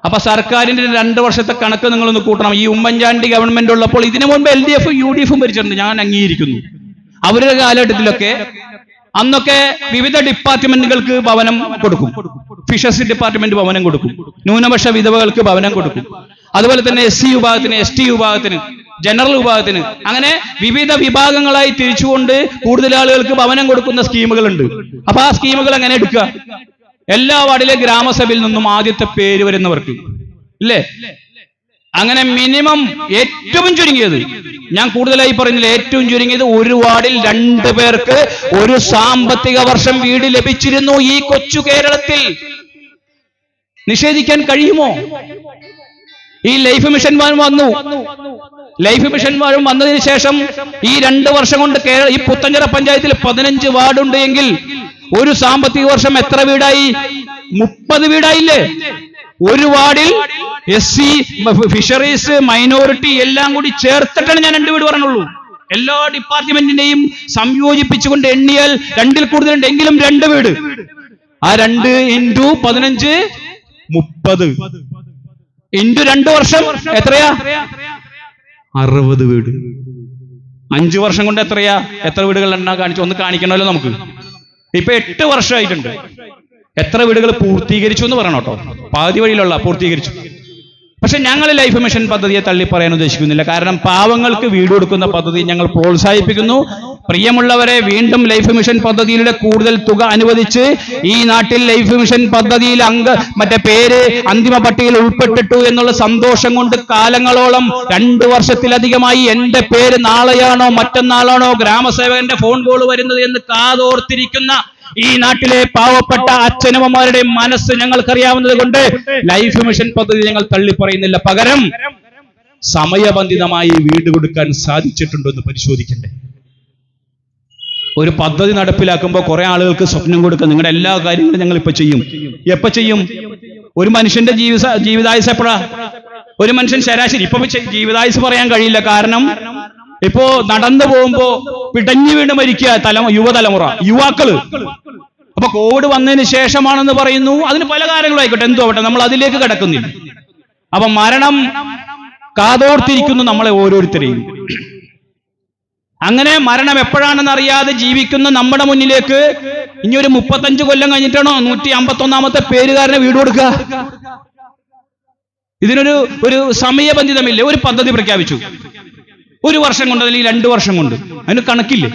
അപ്പൊ സർക്കാരിന്റെ 2 വർഷത്തെ കണക്ക് നിങ്ങളൊന്ന് കൂട്ടണം. ഈ ഉമ്മൻചാണ്ടി ഗവൺമെന്റ് ഉള്ളപ്പോൾ ഇതിനു മുൻപ് LDF UDF ഭരിച്ചിട്ടുണ്ട്, ഞാൻ അംഗീകരിക്കുന്നു. അവരുടെ കാലഘട്ടത്തിലൊക്കെ അന്നൊക്കെ വിവിധ ഡിപ്പാർട്ട്മെന്റുകൾക്ക് ഭവനം കൊടുക്കും. ഫിഷറീസ് ഡിപ്പാർട്ട്മെന്റ് ഭവനം കൊടുക്കും, ന്യൂനപക്ഷ വിധവകൾക്ക് ഭവനം കൊടുക്കും, അതുപോലെ തന്നെ SC വിഭാഗത്തിന്, ST വിഭാഗത്തിന്, ജനറൽ വിഭാഗത്തിന്, അങ്ങനെ വിവിധ വിഭാഗങ്ങളായി തിരിച്ചുകൊണ്ട് കൂടുതൽ ആളുകൾക്ക് ഭവനം കൊടുക്കുന്ന സ്കീമുകളുണ്ട്. അപ്പൊ ആ സ്കീമുകൾ എങ്ങനെ എടുക്കുക? എല്ലാ വാർഡിലെ ഗ്രാമസഭയിൽ നിന്നും ആദ്യത്തെ പേര് വരുന്നവർക്ക് ഇല്ലേ? അങ്ങനെ മിനിമം ഏറ്റവും ചുരുങ്ങിയത്, ഞാൻ കൂടുതലായി പറയുന്നില്ല, ഏറ്റവും ചുരുങ്ങിയത് ഒരു വാർഡിൽ 2 പേർക്ക് ഒരു സാമ്പത്തിക വർഷം വീട് ലഭിച്ചിരുന്നു. ഈ കൊച്ചു കേരളത്തിൽ നിഷേധിക്കാൻ കഴിയുമോ? ഈ ലൈഫ് മിഷൻ വന്നു. ലൈഫ് മിഷൻ വന്നതിന് ശേഷം ഈ 2 വർഷം കൊണ്ട് ഈ പുത്തഞ്ചിറ പഞ്ചായത്തിൽ 15 വാർഡുണ്ട് എങ്കിൽ ഒരു സാമ്പത്തിക വർഷം എത്ര വീടായി? 30 വീടായില്ലേ? ഒരു വാർഡിൽ SC, ഫിഷറീസ്, മൈനോറിറ്റി എല്ലാം കൂടി ചേർത്തിട്ടാണ് ഞാൻ 2 വീട് പറഞ്ഞുള്ളൂ. എല്ലാ ഡിപ്പാർട്ട്മെന്റിനെയും സംയോജിപ്പിച്ചുകൊണ്ട് എണ്ണിയാൽ 2-ൽ കൂടുതലുണ്ട്, എങ്കിലും 2 വീട്. ആ 2 × 15 30 × 2 വർഷം എത്രയാ? 60 വീട്. 5 വർഷം കൊണ്ട് എത്രയാ? എത്ര വീടുകൾ എണ്ണ കാണിച്ചു? ഒന്ന് കാണിക്കണമല്ലോ നമുക്ക്. ഇപ്പൊ 8 വർഷമായിട്ടുണ്ട്. എത്ര വീടുകൾ പൂർത്തീകരിച്ചു എന്ന് പറയണം കേട്ടോ. പാതി വഴിയിലുള്ള പൂർത്തീകരിച്ചു. പക്ഷെ ഞങ്ങൾ ലൈഫ് മിഷൻ പദ്ധതിയെ തള്ളി പറയാൻ ഉദ്ദേശിക്കുന്നില്ല. കാരണം പാവങ്ങൾക്ക് വീട് കൊടുക്കുന്ന പദ്ധതി ഞങ്ങൾ പ്രോത്സാഹിപ്പിക്കുന്നു. പ്രിയമുള്ളവരെ, വീണ്ടും ലൈഫ് മിഷൻ പദ്ധതിയിലൂടെ കൂടുതൽ തുക അനുവദിച്ച് ഈ നാട്ടിൽ ലൈഫ് മിഷൻ പദ്ധതിയിൽ മറ്റേ പേര് അന്തിമ പട്ടികയിൽ ഉൾപ്പെട്ടിട്ടു എന്നുള്ള സന്തോഷം കൊണ്ട് കാലങ്ങളോളം 2 വർഷത്തിലധികമായി എന്റെ പേര് നാളെയാണോ മറ്റന്നാളാണോ ഗ്രാമസേവകന്റെ ഫോൺ കോൾ വരുന്നത് എന്ന് കാതോർത്തിരിക്കുന്ന ഈ നാട്ടിലെ പാവപ്പെട്ട അച്ഛനമ്മമാരുടെ മനസ്സ് ഞങ്ങൾക്കറിയാവുന്നത് കൊണ്ട് ലൈഫ് മിഷൻ പദ്ധതി ഞങ്ങൾ തള്ളി പറയുന്നില്ല. പകരം സമയബന്ധിതമായി വീട് കൊടുക്കാൻ സാധിച്ചിട്ടുണ്ടോ എന്ന് പരിശോധിക്കണ്ടേ? ഒരു പദ്ധതി നടപ്പിലാക്കുമ്പോൾ കുറെ ആളുകൾക്ക് സ്വപ്നം കൊടുക്കുക, നിങ്ങളുടെ എല്ലാ കാര്യങ്ങളും ഞങ്ങൾ ഇപ്പൊ ചെയ്യും. എപ്പോ ചെയ്യും? ഒരു മനുഷ്യന്റെ ജീവിതായുസ് എപ്പോഴാ? ഒരു മനുഷ്യൻ ശരാശരി ഇപ്പൊ ജീവിതായുസ് പറയാൻ കഴിയില്ല. കാരണം ഇപ്പോ നടന്നു പോകുമ്പോ പിടഞ്ഞു വീണ് മരിക്കുക യുവതലമുറ, യുവാക്കള്. അപ്പൊ കോവിഡ് വന്നതിന് ശേഷമാണെന്ന് പറയുന്നു. അതിന് പല കാര്യങ്ങളും ആയിക്കോട്ടെ, എന്തോ ആവട്ടെ, നമ്മൾ അതിലേക്ക് കിടക്കുന്നില്ല. അപ്പൊ മരണം കാതോർത്തിരിക്കുന്നു നമ്മളെ ഓരോരുത്തരെയും. അങ്ങനെ മരണം എപ്പോഴാണെന്ന് അറിയാതെ ജീവിക്കുന്ന നമ്മുടെ മുന്നിലേക്ക് ഇനി ഒരു 35 കൊല്ലം കഴിഞ്ഞിട്ടാണോ 151ാമത്തെ പേരുകാരനെ വീട് കൊടുക്കുക? ഇതിനൊരു സമയബന്ധിതമില്ലേ? ഒരു പദ്ധതി പ്രഖ്യാപിച്ചു, 1 വർഷം കൊണ്ട് അല്ലെങ്കിൽ 2 വർഷം കൊണ്ട്, അതിന് കണക്കില്ലേ?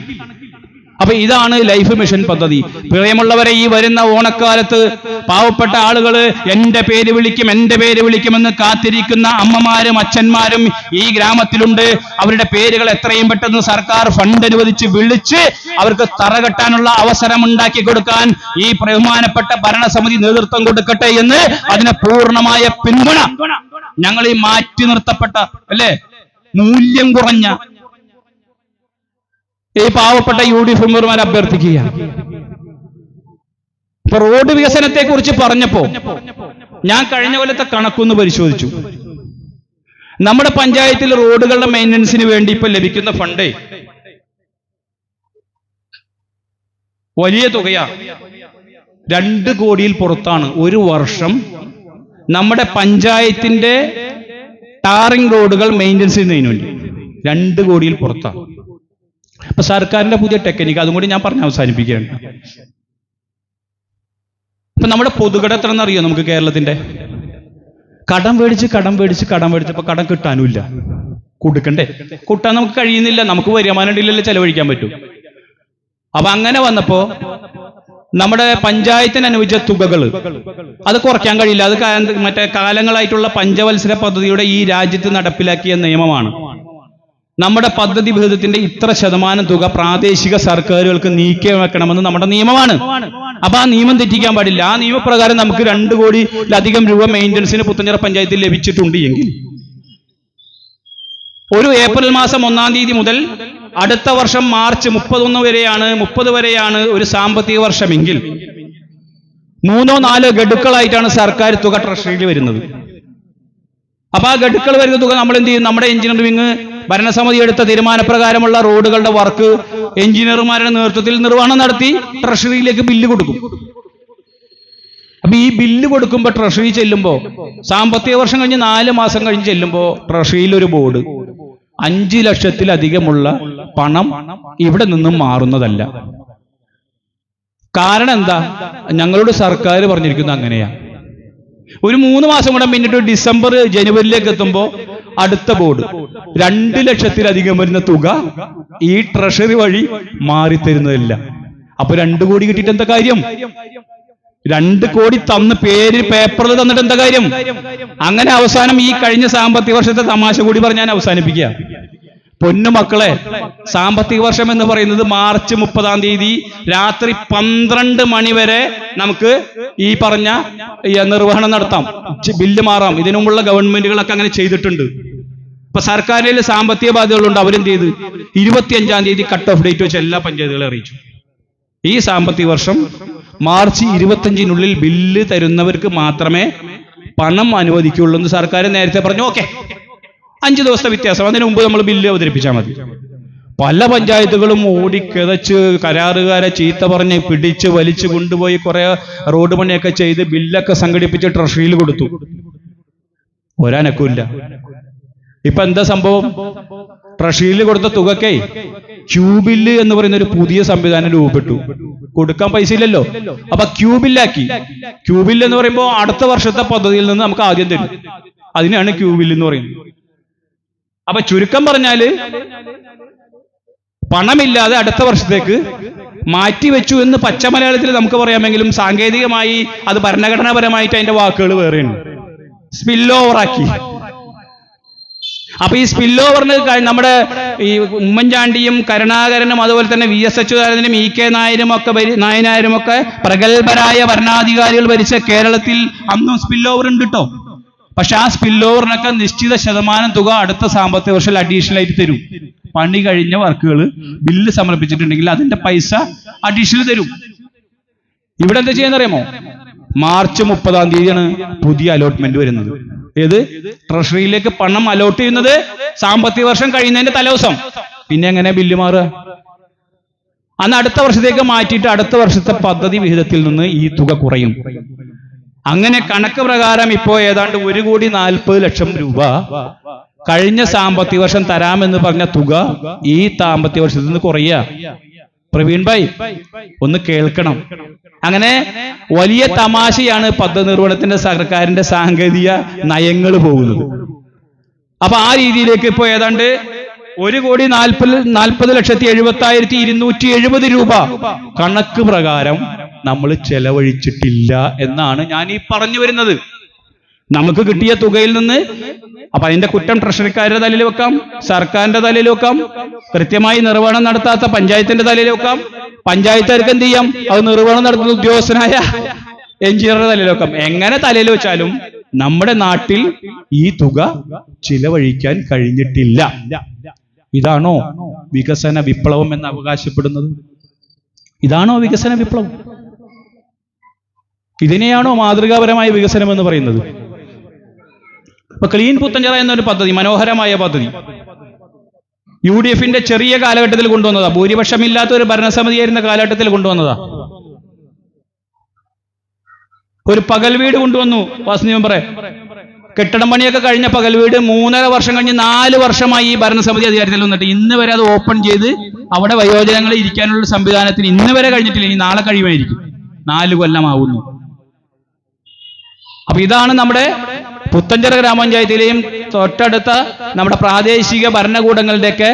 അപ്പൊ ഇതാണ് ലൈഫ് മിഷൻ പദ്ധതി. പ്രിയമുള്ളവരെ, ഈ വരുന്ന ഓണക്കാലത്ത് പാവപ്പെട്ട ആളുകൾ എന്റെ പേര് വിളിക്കുമെന്ന് കാത്തിരിക്കുന്ന അമ്മമാരും അച്ഛന്മാരും ഈ ഗ്രാമത്തിലുണ്ട്. അവരുടെ പേരുകൾ എത്രയും പെട്ടെന്ന് സർക്കാർ ഫണ്ട് അനുവദിച്ച് വിളിച്ച് അവർക്ക് തറകെട്ടാനുള്ള അവസരം ഉണ്ടാക്കി കൊടുക്കാൻ ഈ ബഹുമാനപ്പെട്ട ഭരണസമിതി നേതൃത്വം കൊടുക്കട്ടെ എന്ന് അതിന് പൂർണ്ണമായ പിന്തുണ ഞങ്ങൾ ഈ മാറ്റി നിർത്തപ്പെട്ട മൂല്യം കുറഞ്ഞ ഈ പാവപ്പെട്ട UDF മെമ്പർമാരെ അഭ്യർത്ഥിക്കുകയാണ്. ഇപ്പൊ റോഡ് വികസനത്തെ കുറിച്ച് പറഞ്ഞപ്പോ ഞാൻ കഴിഞ്ഞ കൊല്ലത്തെ കണക്കൊന്ന് പരിശോധിച്ചു. നമ്മുടെ പഞ്ചായത്തിൽ റോഡുകളുടെ മെയിൻ്റനൻസിന് വേണ്ടി ഇപ്പൊ ലഭിക്കുന്ന ഫണ്ട് വലിയ തുകയാ. 2 കോടിയിൽ പുറത്താണ് ഒരു വർഷം നമ്മുടെ പഞ്ചായത്തിന്റെ ടാറിംഗ് റോഡുകൾ മെയിൻ്റനൻസ് ചെയ്യുന്നതിന് വേണ്ടി. 2 കോടിയിൽ പുറത്താണ്. അപ്പൊ സർക്കാരിന്റെ പുതിയ ടെക്നിക്ക്, അതും കൂടി ഞാൻ പറഞ്ഞ് അവസാനിപ്പിക്കുകയാണ്. ഇപ്പൊ നമ്മുടെ പൊതുകട എത്രയെന്ന് അറിയോ നമുക്ക്? കേരളത്തിന്റെ കടം മേടിച്ചപ്പോ കടം കിട്ടാനുമില്ല. കൊടുക്കണ്ടേ? കൂട്ടാൻ നമുക്ക് കഴിയുന്നില്ല. നമുക്ക് വരുമാനം ഉണ്ടെങ്കിലല്ലേ ചെലവഴിക്കാൻ പറ്റും. അപ്പൊ അങ്ങനെ വന്നപ്പോ നമ്മുടെ പഞ്ചായത്തിന് അനുവദിച്ച തുകകൾ അത് കുറയ്ക്കാൻ കഴിയില്ല. അത് മറ്റേ കാലങ്ങളായിട്ടുള്ള പഞ്ചവത്സര പദ്ധതിയുടെ ഈ രാജ്യത്ത് നടപ്പിലാക്കിയ നിയമമാണ്. നമ്മുടെ പദ്ധതി വിഹിതത്തിന്റെ ഇത്ര ശതമാനം തുക പ്രാദേശിക സർക്കാരുകൾക്ക് നീക്കി വെക്കണമെന്ന് നമ്മുടെ നിയമമാണ്. അപ്പൊ ആ നിയമം തെറ്റിക്കാൻ പാടില്ല. ആ നിയമപ്രകാരം നമുക്ക് 2 കോടിയിലധികം രൂപ മെയിൻ്റനൻസിന് പുത്തഞ്ചിറ പഞ്ചായത്തിൽ ലഭിച്ചിട്ടുണ്ട് എങ്കിൽ ഒരു ഏപ്രിൽ മാസം 1-ാം തീയതി മുതൽ അടുത്ത വർഷം മാർച്ച് 30 വരെയാണ് ഒരു സാമ്പത്തിക വർഷമെങ്കിൽ 3-4 ഗഡുക്കളായിട്ടാണ് സർക്കാർ തുക ട്രഷറിയിൽ വരുന്നത്. അപ്പൊ ആ ഗഡുക്കൾ വരുന്ന തുക നമ്മൾ എന്ത് ചെയ്യും? നമ്മുടെ എഞ്ചിനീയറിംഗ് ഭരണസമിതി എടുത്ത തീരുമാനപ്രകാരമുള്ള റോഡുകളുടെ വർക്ക് എഞ്ചിനീയർമാരുടെ നേതൃത്വത്തിൽ നിർവഹണം നടത്തി ട്രഷറിയിലേക്ക് ബില്ല് കൊടുക്കും. അപ്പൊ ഈ ബില്ല് കൊടുക്കുമ്പോൾ ട്രഷറി ചെല്ലുമ്പോൾ, സാമ്പത്തിക വർഷം കഴിഞ്ഞ് 4 മാസം കഴിഞ്ഞ് ചെല്ലുമ്പോൾ ട്രഷറിയിൽ ഒരു ബോർഡ് 5 ലക്ഷത്തിലധികമുള്ള പണം ഇവിടെ നിന്നും മാറുന്നതല്ല. കാരണം എന്താ? ഞങ്ങളോട് സർക്കാർ പറഞ്ഞിരിക്കുന്നത് അങ്ങനെയാ. ഒരു 3 മാസം കൂടെ പിന്നിട്ട് ഡിസംബർ ജനുവരിയിലേക്ക് എത്തുമ്പോൾ അടുത്ത ബോർഡ് 2 ലക്ഷത്തിലധികം വരുന്ന തുക ഈ ട്രഷറി വഴി മാറിത്തരുന്നതില്ല. അപ്പൊ 2 കോടി കിട്ടിയിട്ട് എന്താ കാര്യം? 2 കോടി തന്ന് പേപ്പറിൽ തന്നിട്ട് എന്താ കാര്യം? അങ്ങനെ അവസാനം ഈ കഴിഞ്ഞ സാമ്പത്തിക വർഷത്തെ തമാശ കൂടി പറഞ്ഞ് ഞാൻ അവസാനിപ്പിക്കുക. പൊന്നുമക്കളെ, സാമ്പത്തിക വർഷം എന്ന് പറയുന്നത് മാർച്ച് 30-ാം തീയതി രാത്രി 12 മണി വരെ നമുക്ക് ഈ പറഞ്ഞ നിർവഹണം നടത്താം, ബില്ല് മാറാം. ഇതിനു മുമ്പുള്ള ഗവൺമെന്റുകളൊക്കെ അങ്ങനെ ചെയ്തിട്ടുണ്ട്. ഇപ്പൊ സർക്കാരിൽ സാമ്പത്തിക ബാധ്യതകളുണ്ട്. അവരെന്ത് ചെയ്ത് 25-ാം തീയതി കട്ട് ഓഫ് ഡേറ്റ് വെച്ച് എല്ലാ പഞ്ചായത്തുകളെ അറിയിച്ചു. ഈ സാമ്പത്തിക വർഷം മാർച്ച് 25-നുള്ളിൽ ബില്ല് തരുന്നവർക്ക് മാത്രമേ പണം അനുവദിക്കുള്ളൂ എന്ന് സർക്കാർ നേരത്തെ പറഞ്ഞു. ഓക്കെ, 5 ദിവസത്തെ വ്യത്യാസം, അതിനു മുമ്പ് നമ്മൾ ബില്ല് അവതരിപ്പിച്ചാൽ മതി. പല പഞ്ചായത്തുകളും ഓടിക്കിതച്ച് കരാറുകാരെ ചീത്ത പറഞ്ഞ് പിടിച്ച് വലിച്ചു കൊണ്ടുപോയി കുറെ റോഡ് പണിയൊക്കെ ചെയ്ത് ബില്ലൊക്കെ സംഘടിപ്പിച്ച് ട്രഷറിയിൽ കൊടുത്തു. ഒരനക്കുമില്ല. ഇപ്പൊ എന്താ സംഭവം? ട്രഷറിയിൽ കൊടുത്ത തുകക്കേ ക്യൂബില്ല് എന്ന് പറയുന്ന ഒരു പുതിയ സംവിധാനം രൂപപ്പെട്ടു. കൊടുക്കാൻ പൈസ ഇല്ലല്ലോ, അപ്പൊ ക്യൂബില്ലാക്കി. ക്യൂബില്ല് എന്ന് പറയുമ്പോൾ അടുത്ത വർഷത്തെ പദ്ധതിയിൽ നിന്ന് നമുക്ക് ആദ്യം തരും. അതിനാണ് ക്യൂബില്ല് എന്ന് പറയുന്നത്. അപ്പൊ ചുരുക്കം പറഞ്ഞാല് പണമില്ലാതെ അടുത്ത വർഷത്തേക്ക് മാറ്റിവെച്ചു എന്ന് പച്ച മലയാളത്തിൽ നമുക്ക് പറയാമെങ്കിലും സാങ്കേതികമായി അത് ഭരണഘടനാപരമായിട്ട് അതിന്റെ വാക്കുകൾ വേറെയാണ്. സ്പിൽ ഓവർ ആക്കി. അപ്പൊ ഈ സ്പിൽ ഓവറിന് നമ്മുടെ ഈ ഉമ്മൻചാണ്ടിയും കരുണാകരനും അതുപോലെ തന്നെ VS അച്യുതാനന്ദനും EK നായനാരും ഒക്കെ പ്രഗത്ഭരായ ഭരണാധികാരികൾ ഭരിച്ച കേരളത്തിൽ അന്നും സ്പിൽ ഓവർ ഉണ്ട് കേട്ടോ. പക്ഷെ ആ സ്പിൽ ഓവറിനൊക്കെ നിശ്ചിത ശതമാനം തുക അടുത്ത സാമ്പത്തിക വർഷം അഡീഷണൽ ആയിട്ട് തരും. പണി കഴിഞ്ഞ വർക്കുകൾ ബില്ല് സമർപ്പിച്ചിട്ടുണ്ടെങ്കിൽ അതിന്റെ പൈസ അഡീഷണൽ തരും. ഇവിടെ എന്താ ചെയ്യാന്നറിയാമോ? മാർച്ച് 30-ാം തീയതിയാണ് പുതിയ അലോട്ട്മെന്റ് വരുന്നത്. ഏത്? ട്രഷറിയിലേക്ക് പണം അലോട്ട് ചെയ്യുന്നത് സാമ്പത്തിക വർഷം കഴിയുന്നതിന്റെ തലേദിവസം. പിന്നെ എങ്ങനെ ബില്ല് മാറുക? അന്ന് അടുത്ത വർഷത്തേക്ക് മാറ്റിയിട്ട് അടുത്ത വർഷത്തെ പദ്ധതി വിഹിതത്തിൽ നിന്ന് ഈ തുക കുറയും. അങ്ങനെ കണക്ക് പ്രകാരം ഇപ്പോ ഏതാണ്ട് 1,40,00,000 രൂപ കഴിഞ്ഞ സാമ്പത്തിക വർഷം തരാമെന്ന് പറഞ്ഞ തുക ഈ സാമ്പത്തിക വർഷത്തിൽ നിന്ന് കുറയുക. പ്രവീൺ ഭായ് ഒന്ന് കേൾക്കണം. അങ്ങനെ വലിയ തമാശയാണ് പദ്ധതി നിർവഹണത്തിന്റെ സർക്കാരിന്റെ സാങ്കേതിക നയങ്ങൾ പോകുന്നത്. അപ്പൊ ആ രീതിയിലേക്ക് ഇപ്പോ ഏതാണ്ട് 1,40,70,270 രൂപ കണക്ക് പ്രകാരം നമ്മൾ ചെലവഴിച്ചിട്ടില്ല എന്നാണ് ഞാൻ ഈ പറഞ്ഞു വരുന്നത്. നമുക്ക് കിട്ടിയ തുകയിൽ നിന്ന് അപ്പൊ അതിന്റെ കുറ്റം ട്രഷറിക്കാരുടെ തലയിൽ വെക്കാം, സർക്കാരിന്റെ തലയിൽ വെക്കാം, കൃത്യമായി നിർവഹണം നടത്താത്ത പഞ്ചായത്തിന്റെ തലയിൽ വെക്കാം, പഞ്ചായത്തുകാർക്ക് എന്ത് ചെയ്യാം, അത് നിർവഹണം നടത്തുന്ന ഉദ്യോഗസ്ഥനായ എഞ്ചിനീയറുടെ തലയിൽ വെക്കാം. എങ്ങനെ തലയിൽ വെച്ചാലും നമ്മുടെ നാട്ടിൽ ഈ തുക ചിലവഴിക്കാൻ കഴിഞ്ഞിട്ടില്ല. ഇതാണോ വികസന വിപ്ലവം എന്ന് അവകാശപ്പെടുന്നത്? ഇതാണോ വികസന വിപ്ലവം? ഇതിനെയാണോ മാതൃകാപരമായ വികസനം എന്ന് പറയുന്നത്? ഇപ്പൊ ക്ലീൻ പുത്തഞ്ചിറ എന്നൊരു പദ്ധതി, മനോഹരമായ പദ്ധതി, UDF-ന്റെ ചെറിയ കാലഘട്ടത്തിൽ കൊണ്ടുവന്നതാ. ഭൂരിപക്ഷമില്ലാത്ത ഒരു ഭരണസമിതിയായിരുന്ന കാലഘട്ടത്തിൽ കൊണ്ടുവന്നതാ. ഒരു പകൽ വീട് കൊണ്ടുവന്നു. വാസനി മെമ്പറെ, കെട്ടിടം പണിയൊക്കെ കഴിഞ്ഞ പകൽ വീട് 3.5 വർഷം കഴിഞ്ഞ് 4 വർഷമായി ഈ ഭരണസമിതി അധികാരത്തിൽ വന്നിട്ട് ഇന്ന് വരെ അത് ഓപ്പൺ ചെയ്ത് അവിടെ വയോജനങ്ങൾ ഇരിക്കാനുള്ള സംവിധാനത്തിന് ഇന്ന് വരെ കഴിഞ്ഞിട്ടില്ല. ഇനി നാളെ കഴിയുമായിരിക്കും. 4 കൊല്ലമാവുന്നു. അപ്പൊ ഇതാണ് നമ്മുടെ പുത്തഞ്ചിറ ഗ്രാമപഞ്ചായത്തിലെയും തൊട്ടടുത്ത നമ്മുടെ പ്രാദേശിക ഭരണകൂടങ്ങളുടെയൊക്കെ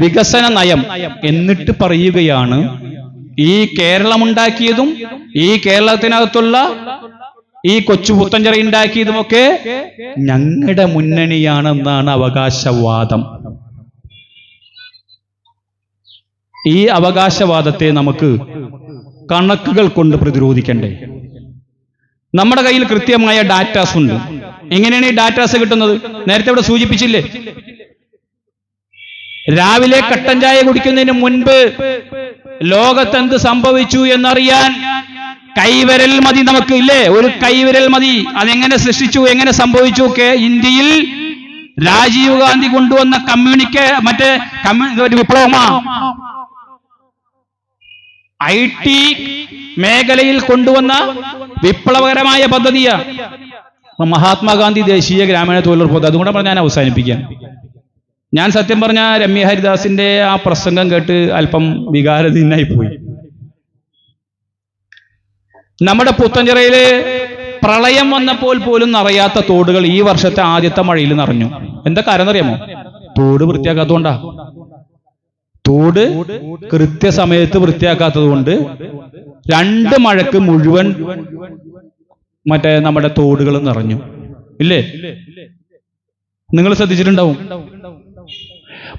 വികസന നയം. എന്നിട്ട് പറയുകയാണ്, ഈ കേരളമുണ്ടാക്കിയതും ഈ കേരളത്തിനകത്തുള്ള ഈ കൊച്ചു പുത്തഞ്ചിറ ഉണ്ടാക്കിയതുമൊക്കെ ഞങ്ങളുടെ മുന്നണിയാണെന്നാണ് അവകാശവാദം. ഈ അവകാശവാദത്തെ നമുക്ക് കണക്കുകൾ കൊണ്ട് പ്രതിരോധിക്കണ്ടേ? നമ്മുടെ കയ്യിൽ കൃത്യമായ ഡാറ്റാസ് ഉണ്ട്. എങ്ങനെയാണ് ഈ ഡാറ്റാസ് കിട്ടുന്നത്? നേരത്തെ ഇവിടെ സൂചിപ്പിച്ചില്ലേ, രാവിലെ കട്ടൻ ചായ കുടിക്കുന്നതിന് മുൻപ് ലോകത്തെന്ത് സംഭവിച്ചു എന്നറിയാൻ കൈവിരൽ മതി നമുക്ക്, ഇല്ലേ? ഒരു കൈവിരൽ മതി. അതെങ്ങനെ സൃഷ്ടിച്ചു, എങ്ങനെ സംഭവിച്ചു? ഇന്ത്യയിൽ രാജീവ് ഗാന്ധി കൊണ്ടുവന്ന ഒരു വിപ്ലവമാ. IT മേഖലയിൽ കൊണ്ടുവന്ന വിപ്ലവകരമായ പദ്ധതിയാ മഹാത്മാഗാന്ധി ദേശീയ ഗ്രാമീണ തൊഴിലുറപ്പ് പദ്ധതി. അതുകൊണ്ട് പറഞ്ഞാൽ ഞാൻ അവസാനിപ്പിക്കാം. ഞാൻ സത്യം പറഞ്ഞ രമ്യ ഹരിദാസിന്റെ ആ പ്രസംഗം കേട്ട് അല്പം വികാരധീനായി പോയി. നമ്മുടെ പുത്തഞ്ചിറയില് പ്രളയം വന്നപ്പോൾ പോലും നിറയാത്ത തോടുകൾ ഈ വർഷത്തെ ആദ്യത്തെ മഴയിൽ നിറഞ്ഞു. എന്താ കാരണം അറിയാമോ? തോട് വൃത്തിയാക്കാത്തതുകൊണ്ടാ. തോട് കൃത്യസമയത്ത് വൃത്തിയാക്കാത്തത് കൊണ്ട് 2 മഴക്ക് മുഴുവൻ നമ്മുടെ തോടുകൾ നിറഞ്ഞു, ഇല്ലേ? നിങ്ങൾ ശ്രദ്ധിച്ചിട്ടുണ്ടാവും.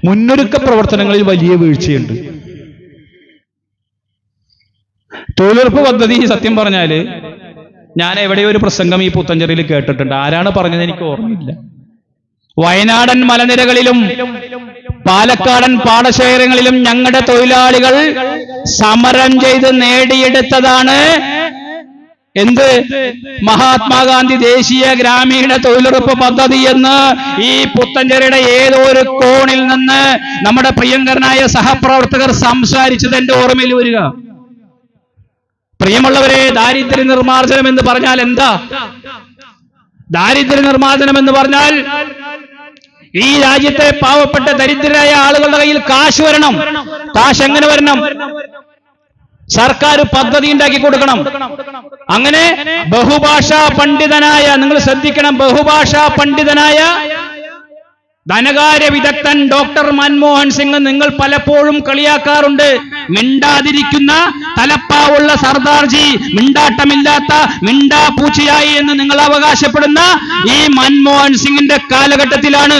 മുന്നൊരുക്ക പ്രവർത്തനങ്ങളിൽ വലിയ വീഴ്ചയുണ്ട്. തൊഴിലുറപ്പ് പദ്ധതി സത്യം പറഞ്ഞാല് ഞാൻ എവിടെയോ ഒരു പ്രസംഗം ഈ പുത്തഞ്ചേരിയിൽ കേട്ടിട്ടുണ്ട്. ആരാണ് പറഞ്ഞത് എനിക്ക് ഓർമ്മയില്ല. വയനാടൻ മലനിരകളിലും പാലക്കാടൻ പാടശേഖരങ്ങളിലും ഞങ്ങളുടെ തൊഴിലാളികൾ സമരം ചെയ്ത് നേടിയെടുത്തതാണ് എന്ത്? മഹാത്മാഗാന്ധി ദേശീയ ഗ്രാമീണ തൊഴിലുറപ്പ് പദ്ധതി എന്ന് ഈ പുത്തഞ്ചേരിയുടെ ഏതോ ഒരു കോണിൽ നിന്ന് നമ്മുടെ പ്രിയങ്കരനായ സഹപ്രവർത്തകർ സംസാരിച്ചത് എന്റെ ഓർമ്മയിൽ വരിക. പ്രിയമുള്ളവരെ, ദാരിദ്ര്യ നിർമ്മാർജ്ജനം എന്ന് പറഞ്ഞാൽ എന്താ? ദാരിദ്ര്യ നിർമ്മാർജ്ജനം എന്ന് പറഞ്ഞാൽ ഈ രാജ്യത്തെ പാവപ്പെട്ട ദരിദ്രരായ ആളുകളുടെ കയ്യിൽ കാശ് വരണം. കാശ് എങ്ങനെ വരണം? സർക്കാർ പദ്ധതി ഉണ്ടാക്കി കൊടുക്കണം. അങ്ങനെ ബഹുഭാഷാ പണ്ഡിതനായ, നിങ്ങൾ ശ്രദ്ധിക്കണം, ബഹുഭാഷാ പണ്ഡിതനായ ധനകാര്യ വിദഗ്ധൻ ഡോക്ടർ മൻമോഹൻ സിംഗ് നിങ്ങൾ പലപ്പോഴും കളിയാക്കാറുണ്ട്. മിണ്ടാതിരിക്കുന്ന തലപ്പാവുള്ള സർദാർജി, മിണ്ടാട്ടമില്ലാത്ത മിണ്ടാപ്പൂച്ചയായി എന്ന് നിങ്ങൾ അവകാശപ്പെടുന്ന ഈ മൻമോഹൻ സിംഗിന്റെ കാലഘട്ടത്തിലാണ്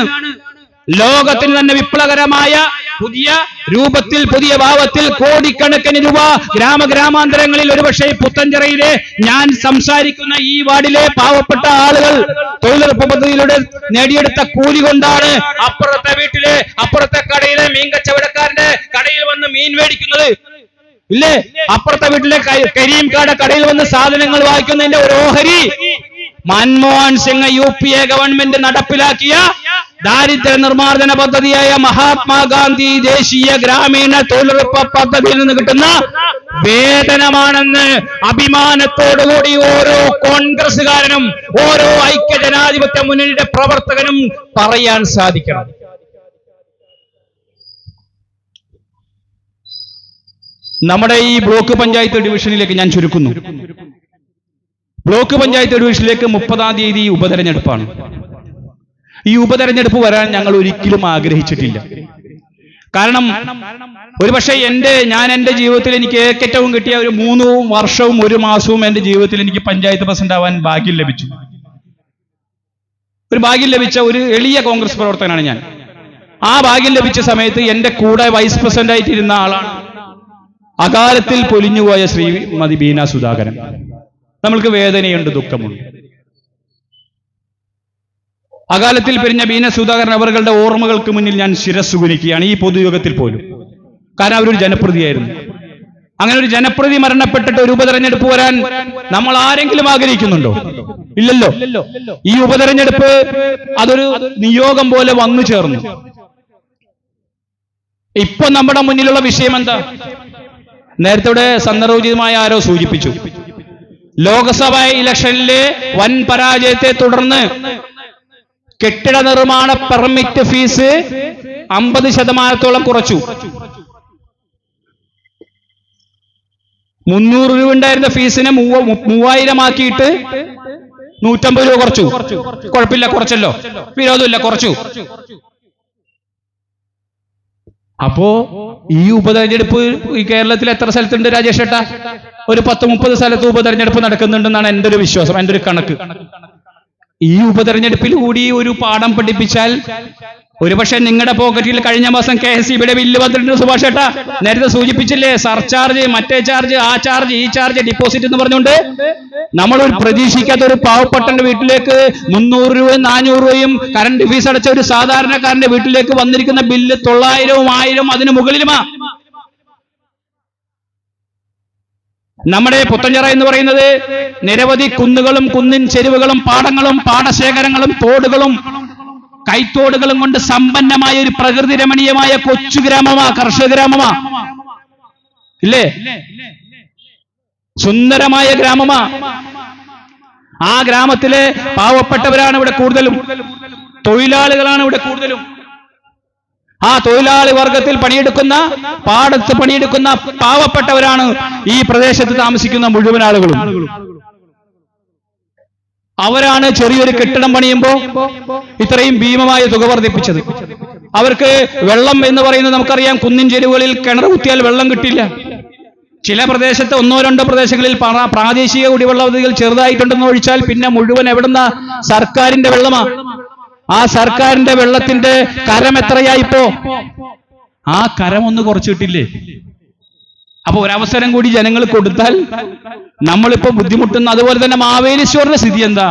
ലോകത്തിന് തന്നെ വിപ്ലവകരമായ പുതിയ രൂപത്തിൽ, പുതിയ ഭാവത്തിൽ കോടിക്കണക്കിന് രൂപ ഗ്രാമാന്തരങ്ങളിൽ, ഒരുപക്ഷെ പുത്തഞ്ചിറയിലെ ഞാൻ സംസാരിക്കുന്ന ഈ വാർഡിലെ പാവപ്പെട്ട ആളുകൾ തൊഴിലുറപ്പ് പദ്ധതിയിലൂടെ നേടിയെടുത്ത കൂലി കൊണ്ടാണ് അപ്പുറത്തെ കടയിലെ മീൻ കച്ചവടക്കാരന്റെ കടയിൽ വന്ന് മീൻ മേടിക്കുന്നത്, ഇല്ലേ? അപ്പുറത്തെ വീട്ടിലെ കരീംകാട് കടയിൽ വന്ന് സാധനങ്ങൾ വാങ്ങിക്കുന്നതിന്റെ ഒരു ഓഹരി മൻമോഹൻ സിംഗ് UPA ഗവൺമെന്റ് നടപ്പിലാക്കിയ ദാരിദ്ര്യ നിർമ്മാർജ്ജന പദ്ധതിയായ മഹാത്മാഗാന്ധി ദേശീയ ഗ്രാമീണ തൊഴിലുറപ്പ് പദ്ധതിയിൽ നിന്ന് കിട്ടുന്ന വേതനമാണെന്ന് അഭിമാനത്തോടുകൂടി ഓരോ കോൺഗ്രസുകാരനും ഓരോ ഐക്യജനാധിപത്യ മുന്നണിയുടെ പ്രവർത്തകനും പറയാൻ സാധിക്കണം. നമ്മുടെ ഈ ബ്ലോക്ക് പഞ്ചായത്ത് ഡിവിഷനിലേക്ക് ഞാൻ ചുരുക്കുന്നു. ബ്ലോക്ക് പഞ്ചായത്ത് ഡിവിഷനിലേക്ക് 30-ാം തീയതി ഉപതെരഞ്ഞെടുപ്പാണ്. ഈ ഉപതെരഞ്ഞെടുപ്പ് വരാൻ ഞങ്ങൾ ഒരിക്കലും ആഗ്രഹിച്ചിട്ടില്ല. കാരണം ഒരുപക്ഷെ ഞാൻ എന്റെ ജീവിതത്തിൽ എനിക്ക് ഏറ്റവും കിട്ടിയ ഒരു 3 വർഷവും 1 മാസവും എന്റെ ജീവിതത്തിൽ എനിക്ക് പഞ്ചായത്ത് പ്രസിഡന്റ് ആവാൻ ഭാഗ്യം ലഭിച്ചു. ഒരു ഭാഗ്യം ലഭിച്ച ഒരു എളിയ കോൺഗ്രസ് പ്രവർത്തകനാണ് ഞാൻ. ആ ഭാഗ്യം ലഭിച്ച സമയത്ത് എന്റെ കൂടെ വൈസ് പ്രസിഡന്റ് ആയിട്ടിരുന്ന ആളാണ് അകാലത്തിൽ പൊലിഞ്ഞുപോയ ശ്രീമതി ബീന സുധാകരൻ. നമ്മൾക്ക് വേദനയുണ്ട്, ദുഃഖമുണ്ട്. അകാലത്തിൽ പിരിഞ്ഞ ബീന സുധാകരൻ അവരുടെ ഓർമ്മകൾക്ക് മുന്നിൽ ഞാൻ ശിരസ്സു കുനിക്കുകയാണ് ഈ പൊതുയോഗത്തിൽ പോലും. കാരണം അവരൊരു ജനപ്രതിയായിരുന്നു. അങ്ങനെ ഒരു ജനപ്രതി മരണപ്പെട്ടിട്ട് ഒരു ഉപതെരഞ്ഞെടുപ്പ് വരാൻ നമ്മൾ ആരെങ്കിലും ആഗ്രഹിക്കുന്നുണ്ടോ? ഇല്ലല്ലോ. ഈ ഉപതെരഞ്ഞെടുപ്പ് അതൊരു നിയോഗം പോലെ വന്നു ചേർന്നു. ഇപ്പൊ നമ്മുടെ മുന്നിലുള്ള വിഷയം എന്താ? നേരത്തെ സന്ദർഭോചിതമായ ആരോ സൂചിപ്പിച്ചു, ലോക്സഭാ ഇലക്ഷനിലെ വൻ പരാജയത്തെ തുടർന്ന് കെട്ടിട നിർമ്മാണ പെർമിറ്റ് ഫീസ് 50% കുറച്ചു. 300 രൂപ ഉണ്ടായിരുന്ന ഫീസിനെ 3000 ആക്കിയിട്ട് 150 രൂപ കുറച്ചു. കുഴപ്പമില്ല, കുറച്ചല്ലോ, വിരോധമില്ല, കുറച്ചു. അപ്പോ ഈ ഉപതെരഞ്ഞെടുപ്പ് ഈ കേരളത്തിൽ എത്ര സ്ഥലത്തുണ്ട് രാജേഷ് ഏട്ടാ? ഒരു 10-30 സ്ഥലത്ത് ഉപതെരഞ്ഞെടുപ്പ് നടക്കുന്നുണ്ടെന്നാണ് എൻ്റെ ഒരു വിശ്വാസം, എൻ്റെ ഒരു കണക്ക്. ഈ ഉപതെരഞ്ഞെടുപ്പിൽ കൂടി ഒരു പാഠം പഠിപ്പിച്ചാൽ ഒരുപക്ഷെ നിങ്ങളുടെ പോക്കറ്റിൽ കഴിഞ്ഞ മാസം KSEBിയുടെ ബില്ല് വന്നിട്ടുണ്ട്. സുഭാഷ് ഏട്ടാ നേരത്തെ സൂചിപ്പിച്ചില്ലേ, സർചാർജ്, മറ്റേ ചാർജ്, ആ ചാർജ്, ഈ ചാർജ്, ഡിപ്പോസിറ്റ് എന്ന് പറഞ്ഞുകൊണ്ട് നമ്മൾ ഒരു പ്രതീക്ഷിക്കാത്ത ഒരു പാവപ്പെട്ടന്റെ വീട്ടിലേക്ക് 300 രൂപയും 400 രൂപയും കറണ്ട് ഫീസ് അടച്ച ഒരു സാധാരണക്കാരന്റെ വീട്ടിലേക്ക് വന്നിരിക്കുന്ന ബില്ല് 900-1000 അതിന് മുകളിലുമാ. നമ്മുടെ പുത്തഞ്ചിറ എന്ന് പറയുന്നത് നിരവധി കുന്നുകളും കുന്നിൻ ചെരുവുകളും പാടങ്ങളും പാടശേഖരങ്ങളും തോടുകളും കൈത്തോടുകളും കൊണ്ട് സമ്പന്നമായ ഒരു പ്രകൃതി രമണീയമായ കൊച്ചു ഗ്രാമമാ, കർഷക ഗ്രാമമാ, ഇല്ലേ? സുന്ദരമായ ഗ്രാമമാ. ആ ഗ്രാമത്തിലെ പാവപ്പെട്ടവരാണ് ഇവിടെ കൂടുതലും, തൊഴിലാളികളാണ് ഇവിടെ കൂടുതലും. ആ തൊഴിലാളി വർഗത്തിൽ പണിയെടുക്കുന്ന, പാടത്ത് പണിയെടുക്കുന്ന പാവപ്പെട്ടവരാണ് ഈ പ്രദേശത്ത് താമസിക്കുന്ന മുഴുവൻ ആളുകളും. അവരാണ് ചെറിയൊരു കെട്ടിടം പണിയുമ്പോൾ ഇത്രയും ഭീമമായ തുക വർദ്ധിപ്പിച്ചത്. അവർക്ക് വെള്ളം എന്ന് പറയുന്നത് നമുക്കറിയാം, കുന്നിൻ ചെരുവുകളിൽ കിണർ കുത്തിയാൽ വെള്ളം കിട്ടില്ല. ചില പ്രദേശത്ത് ഒന്നോ രണ്ടോ പ്രദേശങ്ങളിൽ പ്രാദേശിക കുടിവെള്ള പദ്ധതികൾ ചെറുതായിട്ടുണ്ടെന്ന് ഒഴിച്ചാൽ പിന്നെ മുഴുവൻ എവിടുന്ന സർക്കാരിന്റെ വെള്ളമാ. ആ സർക്കാരിന്റെ വെള്ളത്തിന്റെ കരം എത്രയായിപ്പോ? ആ കരം ഒന്ന് കുറച്ച് കിട്ടില്ലേ? അപ്പൊ ഒരവസരം കൂടി ജനങ്ങൾ കൊടുത്താൽ നമ്മളിപ്പോ ബുദ്ധിമുട്ടുന്ന. അതുപോലെ തന്നെ മാവേലി സ്റ്റോറിന്റെ സ്ഥിതി എന്താ?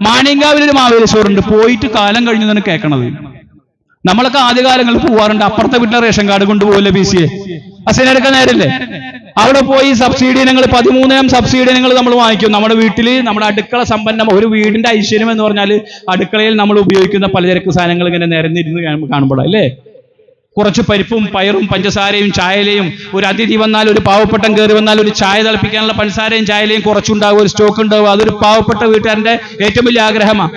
മാണിയങ്കാവിലൊരു മാവേലി സ്റ്റോറുണ്ട്, പോയിട്ട് കാലം കഴിഞ്ഞതാണ് കേൾക്കണത്. നമ്മളൊക്കെ ആദ്യകാലങ്ങളിൽ പോവാറുണ്ട്, അപ്പുറത്തെ വീട്ടിലെ റേഷൻ കാർഡ് കൊണ്ടുപോകില്ല PCA, അസൈനെടുക്കാൻ നേരല്ലേ? അവിടെ പോയി സബ്സിഡി ഇനങ്ങൾ 13 സബ്സിഡി ഇനങ്ങൾ നമ്മൾ വാങ്ങിക്കും. നമ്മുടെ വീട്ടിൽ നമ്മുടെ അടുക്കള സമ്പന്നം, ഒരു വീടിന്റെ ഐശ്വര്യം എന്ന് പറഞ്ഞാൽ അടുക്കളയിൽ നമ്മൾ ഉപയോഗിക്കുന്ന പലചരക്ക് സാധനങ്ങൾ ഇങ്ങനെ നിരന്നിരുന്ന് കാണുമ്പോൾ അല്ലേ? കുറച്ച് പരിപ്പും പയറും പഞ്ചസാരയും ചായലയും, ഒരു അതിഥി വന്നാൽ, ഒരു പാവപ്പെട്ടൻ കയറി വന്നാൽ ഒരു ചായ തിളപ്പിക്കാനുള്ള പഞ്ചസാരയും ചായലയും കുറച്ചുണ്ടാവും, ഒരു സ്റ്റോക്ക് ഉണ്ടാവും. അതൊരു പാവപ്പെട്ട വീട്ടുകാരന്റെ ഏറ്റവും വലിയ ആഗ്രഹമാണ്.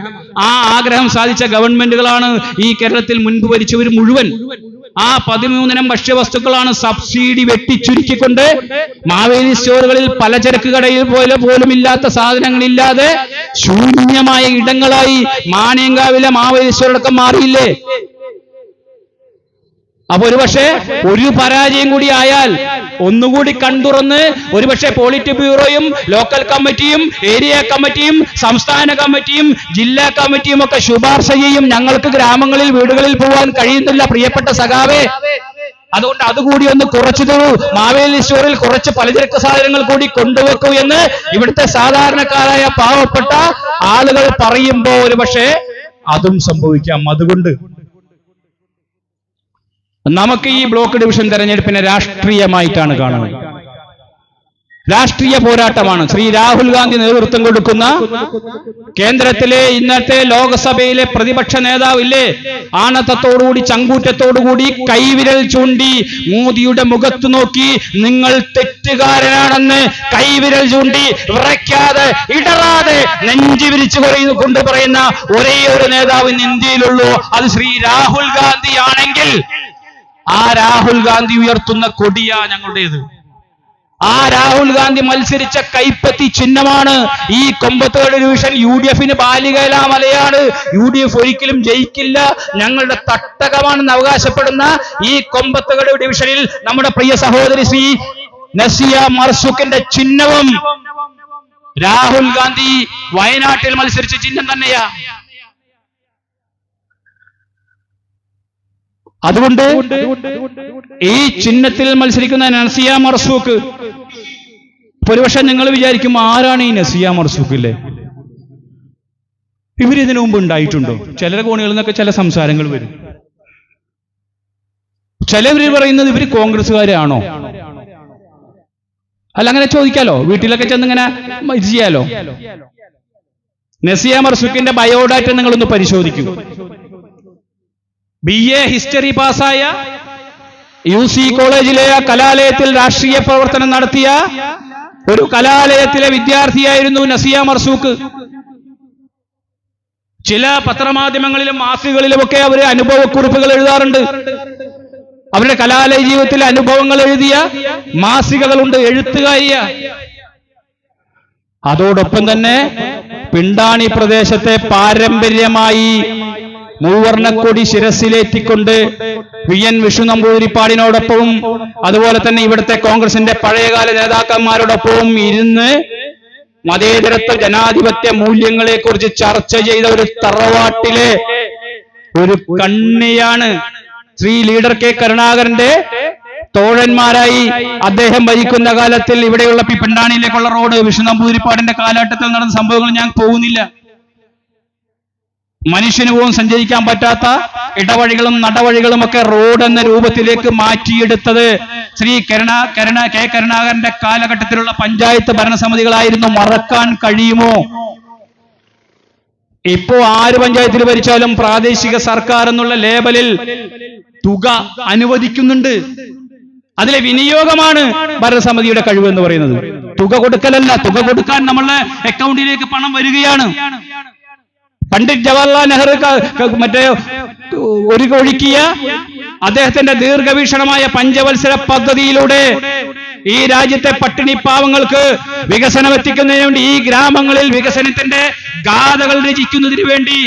ആ ആഗ്രഹം സാധിച്ച ഗവൺമെന്റുകളാണ് ഈ കേരളത്തിൽ മുൻപ് ഭരിച്ചവർ മുഴുവൻ. ആ 13 ഭക്ഷ്യവസ്തുക്കളാണ് സബ്സിഡി വെട്ടിച്ചുരുക്കിക്കൊണ്ട് മാവേലി സ്റ്റോറുകളിൽ പലചരക്ക് കടയിൽ പോലും ഇല്ലാത്ത സാധനങ്ങളില്ലാതെ ശൂന്യമായ ഇടങ്ങളായി മാണിയങ്കാവിലെ മാവേലി സ്റ്റോറടക്കം മാറിയില്ലേ? അപ്പൊ ഒരുപക്ഷെ ഒരു പരാജയം കൂടി ആയാൽ ഒന്നുകൂടി കണ്ടുറന്ന് ഒരുപക്ഷെ പോളിറ്റ് ബ്യൂറോയും ലോക്കൽ കമ്മിറ്റിയും ഏരിയ കമ്മിറ്റിയും സംസ്ഥാന കമ്മിറ്റിയും ജില്ലാ കമ്മിറ്റിയും ഒക്കെ ശുപാർശ ചെയ്യും, ഞങ്ങൾക്ക് ഗ്രാമങ്ങളിൽ വീടുകളിൽ പോകാൻ കഴിയുന്നില്ല പ്രിയപ്പെട്ട സഖാവേ, അതുകൊണ്ട് അതുകൂടി ഒന്ന് കുറച്ചു തരൂ, മാവേലി സ്റ്റോറിൽ കുറച്ച് പലചരക്ക് സാധനങ്ങൾ കൂടി കൊണ്ടുവെക്കൂ എന്ന് ഇവിടുത്തെ സാധാരണക്കാരായ പാവപ്പെട്ട ആളുകൾ പറയുമ്പോൾ ഒരുപക്ഷെ അതും സംഭവിക്കാം. അതുകൊണ്ട് നമുക്ക് ഈ ബ്ലോക്ക് ഡിവിഷൻ തെരഞ്ഞെടുപ്പിനെ രാഷ്ട്രീയമായിട്ടാണ് കാണുന്നത്. രാഷ്ട്രീയ പോരാട്ടമാണ്. ശ്രീ രാഹുൽ ഗാന്ധി നേതൃത്വം കൊടുക്കുന്ന കേന്ദ്രത്തിലെ ഇന്നത്തെ ലോക്സഭയിലെ പ്രതിപക്ഷ നേതാവില്ലേ, ആണത്തത്തോടുകൂടി ചങ്കൂറ്റത്തോടുകൂടി കൈവിരൽ ചൂണ്ടി മോദിയുടെ മുഖത്ത് നോക്കി നിങ്ങൾ തെറ്റുകാരനാണെന്ന് കൈവിരൽ ചൂണ്ടി വിറയ്ക്കാതെ ഇടറാതെ നെഞ്ചി വിരിച്ചു കൊണ്ട് പറയുന്ന ഒരേ ഒരു നേതാവ് ഇന്ന് ഇന്ത്യയിലുള്ളൂ, അത് ശ്രീ രാഹുൽ ഗാന്ധി ആണെങ്കിൽ ആ രാഹുൽ ഗാന്ധി ഉയർത്തുന്ന കൊടിയാ ഞങ്ങളുടേത്. ആ രാഹുൽ ഗാന്ധി മത്സരിച്ച കൈപ്പത്തി ചിഹ്നമാണ് ഈ കൊമ്പത്തോട് ഡിവിഷൻ. UDF-ന് ബാലികേലാ മലയാണ്, UDF ഒരിക്കലും ജയിക്കില്ല, ഞങ്ങളുടെ തട്ടകമാണെന്ന് അവകാശപ്പെടുന്ന ഈ കൊമ്പത്തോട് ഡിവിഷനിൽ നമ്മുടെ പ്രിയ സഹോദരി ശ്രീ നസിയ മർസുഖിന്റെ ചിഹ്നവും രാഹുൽ ഗാന്ധി വയനാട്ടിൽ മത്സരിച്ച ചിഹ്നം തന്നെയാ. അതുകൊണ്ട് ഈ ചിഹ്നത്തിൽ മത്സരിക്കുന്ന നസിയ മർസൂഖ്, ഒരുപക്ഷെ നിങ്ങൾ വിചാരിക്കും ആരാണ് ഈ നസിയ മർസൂഖ് ഇല്ലേ? ഇവരിതിനു മുമ്പ് ഉണ്ടായിട്ടുണ്ടോ? ചിലരുടെ കോണികളിൽ നിന്നൊക്കെ ചില സംസാരങ്ങൾ വരും. ചിലവര് പറയുന്നത് ഇവര് കോൺഗ്രസ്സുകാരാണോ? അല്ല, അങ്ങനെ ചോദിക്കാലോ, വീട്ടിലൊക്കെ ചെന്നിങ്ങനെ ഇത് ചെയ്യാലോ. നസിയ മർസൂഖിന്റെ ബയോഡാറ്റ നിങ്ങളൊന്ന് പരിശോധിക്കൂ. BA ഹിസ്റ്ററി പാസ്സായ, UC കോളേജിലെ കലാലയത്തിൽ രാഷ്ട്രീയ പ്രവർത്തനം നടത്തിയ ഒരു കലാലയത്തിലെ വിദ്യാർത്ഥിയായിരുന്നു നസിയ മർസൂഖ്. ചില പത്രമാധ്യമങ്ങളിലും മാസികകളിലുമൊക്കെ അവർ അനുഭവക്കുറിപ്പുകൾ എഴുതാറുണ്ട്. അവരുടെ കലാലയ ജീവിതത്തിലെ അനുഭവങ്ങൾ എഴുതിയ മാസികകളുണ്ട്, എഴുത്തുകാരിയ. അതോടൊപ്പം തന്നെ പിണ്ടാണി പ്രദേശത്തെ പാരമ്പര്യമായി മൂവർണ്ണക്കൊടി ശിരസിലേറ്റിക്കൊണ്ട് VN വിഷ്ണു നമ്പൂതിരിപ്പാടിനോടൊപ്പവും അതുപോലെ തന്നെ ഇവിടുത്തെ കോൺഗ്രസിന്റെ പഴയകാല നേതാക്കന്മാരോടൊപ്പവും ഇരുന്ന് മതേതരത്വ ജനാധിപത്യ മൂല്യങ്ങളെ കുറിച്ച് ചർച്ച ചെയ്ത ഒരു തറവാട്ടിലെ ഒരു കണ്ണിയാണ് ശ്രീ ലീഡർ K കരുണാകരന്റെ തോഴന്മാരായി അദ്ദേഹം ഭരിക്കുന്ന കാലത്തിൽ ഇവിടെയുള്ള പിണ്ടാണിയിലേക്കുള്ള റോഡ് വിഷ്ണു നമ്പൂതിരിപ്പാടിന്റെ കാലഘട്ടത്തിൽ നടന്ന സംഭവങ്ങൾ ഞാൻ പോകുന്നില്ല. മനുഷ്യന് പോലും സഞ്ചരിക്കാൻ പറ്റാത്ത ഇടവഴികളും നടവഴികളും ഒക്കെ റോഡ് എന്ന രൂപത്തിലേക്ക് മാറ്റിയെടുത്തത് ശ്രീ കെ കരുണാകരന്റെ കാലഘട്ടത്തിലുള്ള പഞ്ചായത്ത് ഭരണസമിതികളായിരുന്നു. മറക്കാൻ കഴിയുമോ? ഇപ്പോ ആര് പഞ്ചായത്തിൽ ഭരിച്ചാലും പ്രാദേശിക സർക്കാർ എന്നുള്ള ലേബലിൽ തുക അനുവദിക്കുന്നുണ്ട്. അതിലെ വിനിയോഗമാണ് ഭരണസമിതിയുടെ കഴിവ് എന്ന് പറയുന്നത്. തുക കൊടുക്കലല്ല, തുക കൊടുക്കാൻ നമ്മളുടെ അക്കൗണ്ടിലേക്ക് പണം വരികയാണ്. പണ്ഡിറ്റ് ജവഹർലാൽ നെഹ്റു മറ്റേ ഒഴുക്കിയ അദ്ദേഹത്തിന്റെ ദീർഘവീക്ഷണമായ പഞ്ചവത്സര പദ്ധതിയിലൂടെ ഈ രാജ്യത്തെ പട്ടിണി പാവങ്ങൾക്ക് വികസനം എത്തിക്കുന്നതിന് വേണ്ടി, ഈ ഗ്രാമങ്ങളിൽ വികസനത്തിന്റെ ഗാഥകൾ രചിക്കുന്നതിന് വേണ്ടി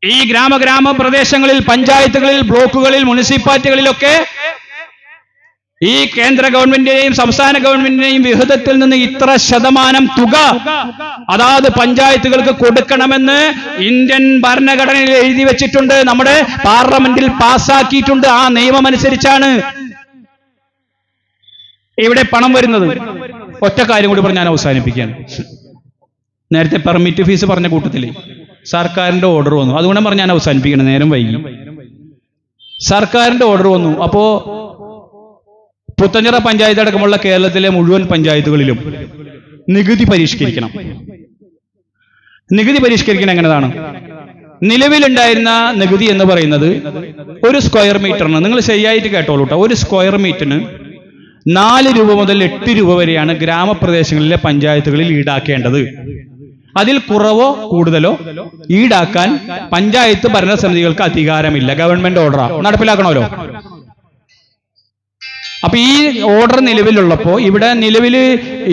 ഈ ഗ്രാമ പ്രദേശങ്ങളിൽ, പഞ്ചായത്തുകളിൽ, ബ്ലോക്കുകളിൽ, മുനിസിപ്പാലിറ്റികളിലൊക്കെ ഈ കേന്ദ്ര ഗവൺമെന്റിന്റെയും സംസ്ഥാന ഗവൺമെന്റിന്റെയും വിഹിതത്തിൽ നിന്ന് ഇത്ര ശതമാനം തുക അതാത് പഞ്ചായത്തുകൾക്ക് കൊടുക്കണമെന്ന് ഇന്ത്യൻ ഭരണഘടനയിൽ എഴുതി വെച്ചിട്ടുണ്ട്. നമ്മുടെ പാർലമെന്റിൽ പാസ്സാക്കിയിട്ടുണ്ട്. ആ നിയമം അനുസരിച്ചാണ് ഇവിടെ പണം വരുന്നത്. ഒറ്റ കാര്യം കൂടി പറഞ്ഞ് ഞാൻ അവസാനിപ്പിക്കുകയാണ്. നേരത്തെ പെർമിറ്റ് ഫീസ് പറഞ്ഞ കൂട്ടത്തില് സർക്കാരിന്റെ ഓർഡർ വന്നു. അതുകൊണ്ട് പറഞ്ഞ് ഞാൻ അവസാനിപ്പിക്കണം, നേരം വൈകി. സർക്കാരിന്റെ ഓർഡർ വന്നു. അപ്പോ പുത്തഞ്ചിറ പഞ്ചായത്ത് അടക്കമുള്ള കേരളത്തിലെ മുഴുവൻ പഞ്ചായത്തുകളിലും നികുതി പരിഷ്കരിക്കണം. നികുതി പരിഷ്കരിക്കണം എങ്ങനെയാണ്? നിലവിലുണ്ടായിരുന്ന നികുതി എന്ന് പറയുന്നത് ഒരു സ്ക്വയർ മീറ്ററിന്, നിങ്ങൾ ശരിയായിട്ട് കേട്ടോളൂ കേട്ടോ, ഒരു സ്ക്വയർ മീറ്ററിന് 4 രൂപ മുതൽ 8 രൂപ വരെയാണ് ഗ്രാമപ്രദേശങ്ങളിലെ പഞ്ചായത്തുകളിൽ ഈടാക്കേണ്ടത്. അതിൽ കുറവോ കൂടുതലോ ഈടാക്കാൻ പഞ്ചായത്ത് ഭരണസമിതികൾക്ക് അധികാരമില്ല. ഗവൺമെന്റ് ഓർഡറാ, നടപ്പിലാക്കണമല്ലോ. അപ്പൊ ഈ ഓർഡർ നിലവിലുള്ളപ്പോ ഇവിടെ നിലവിൽ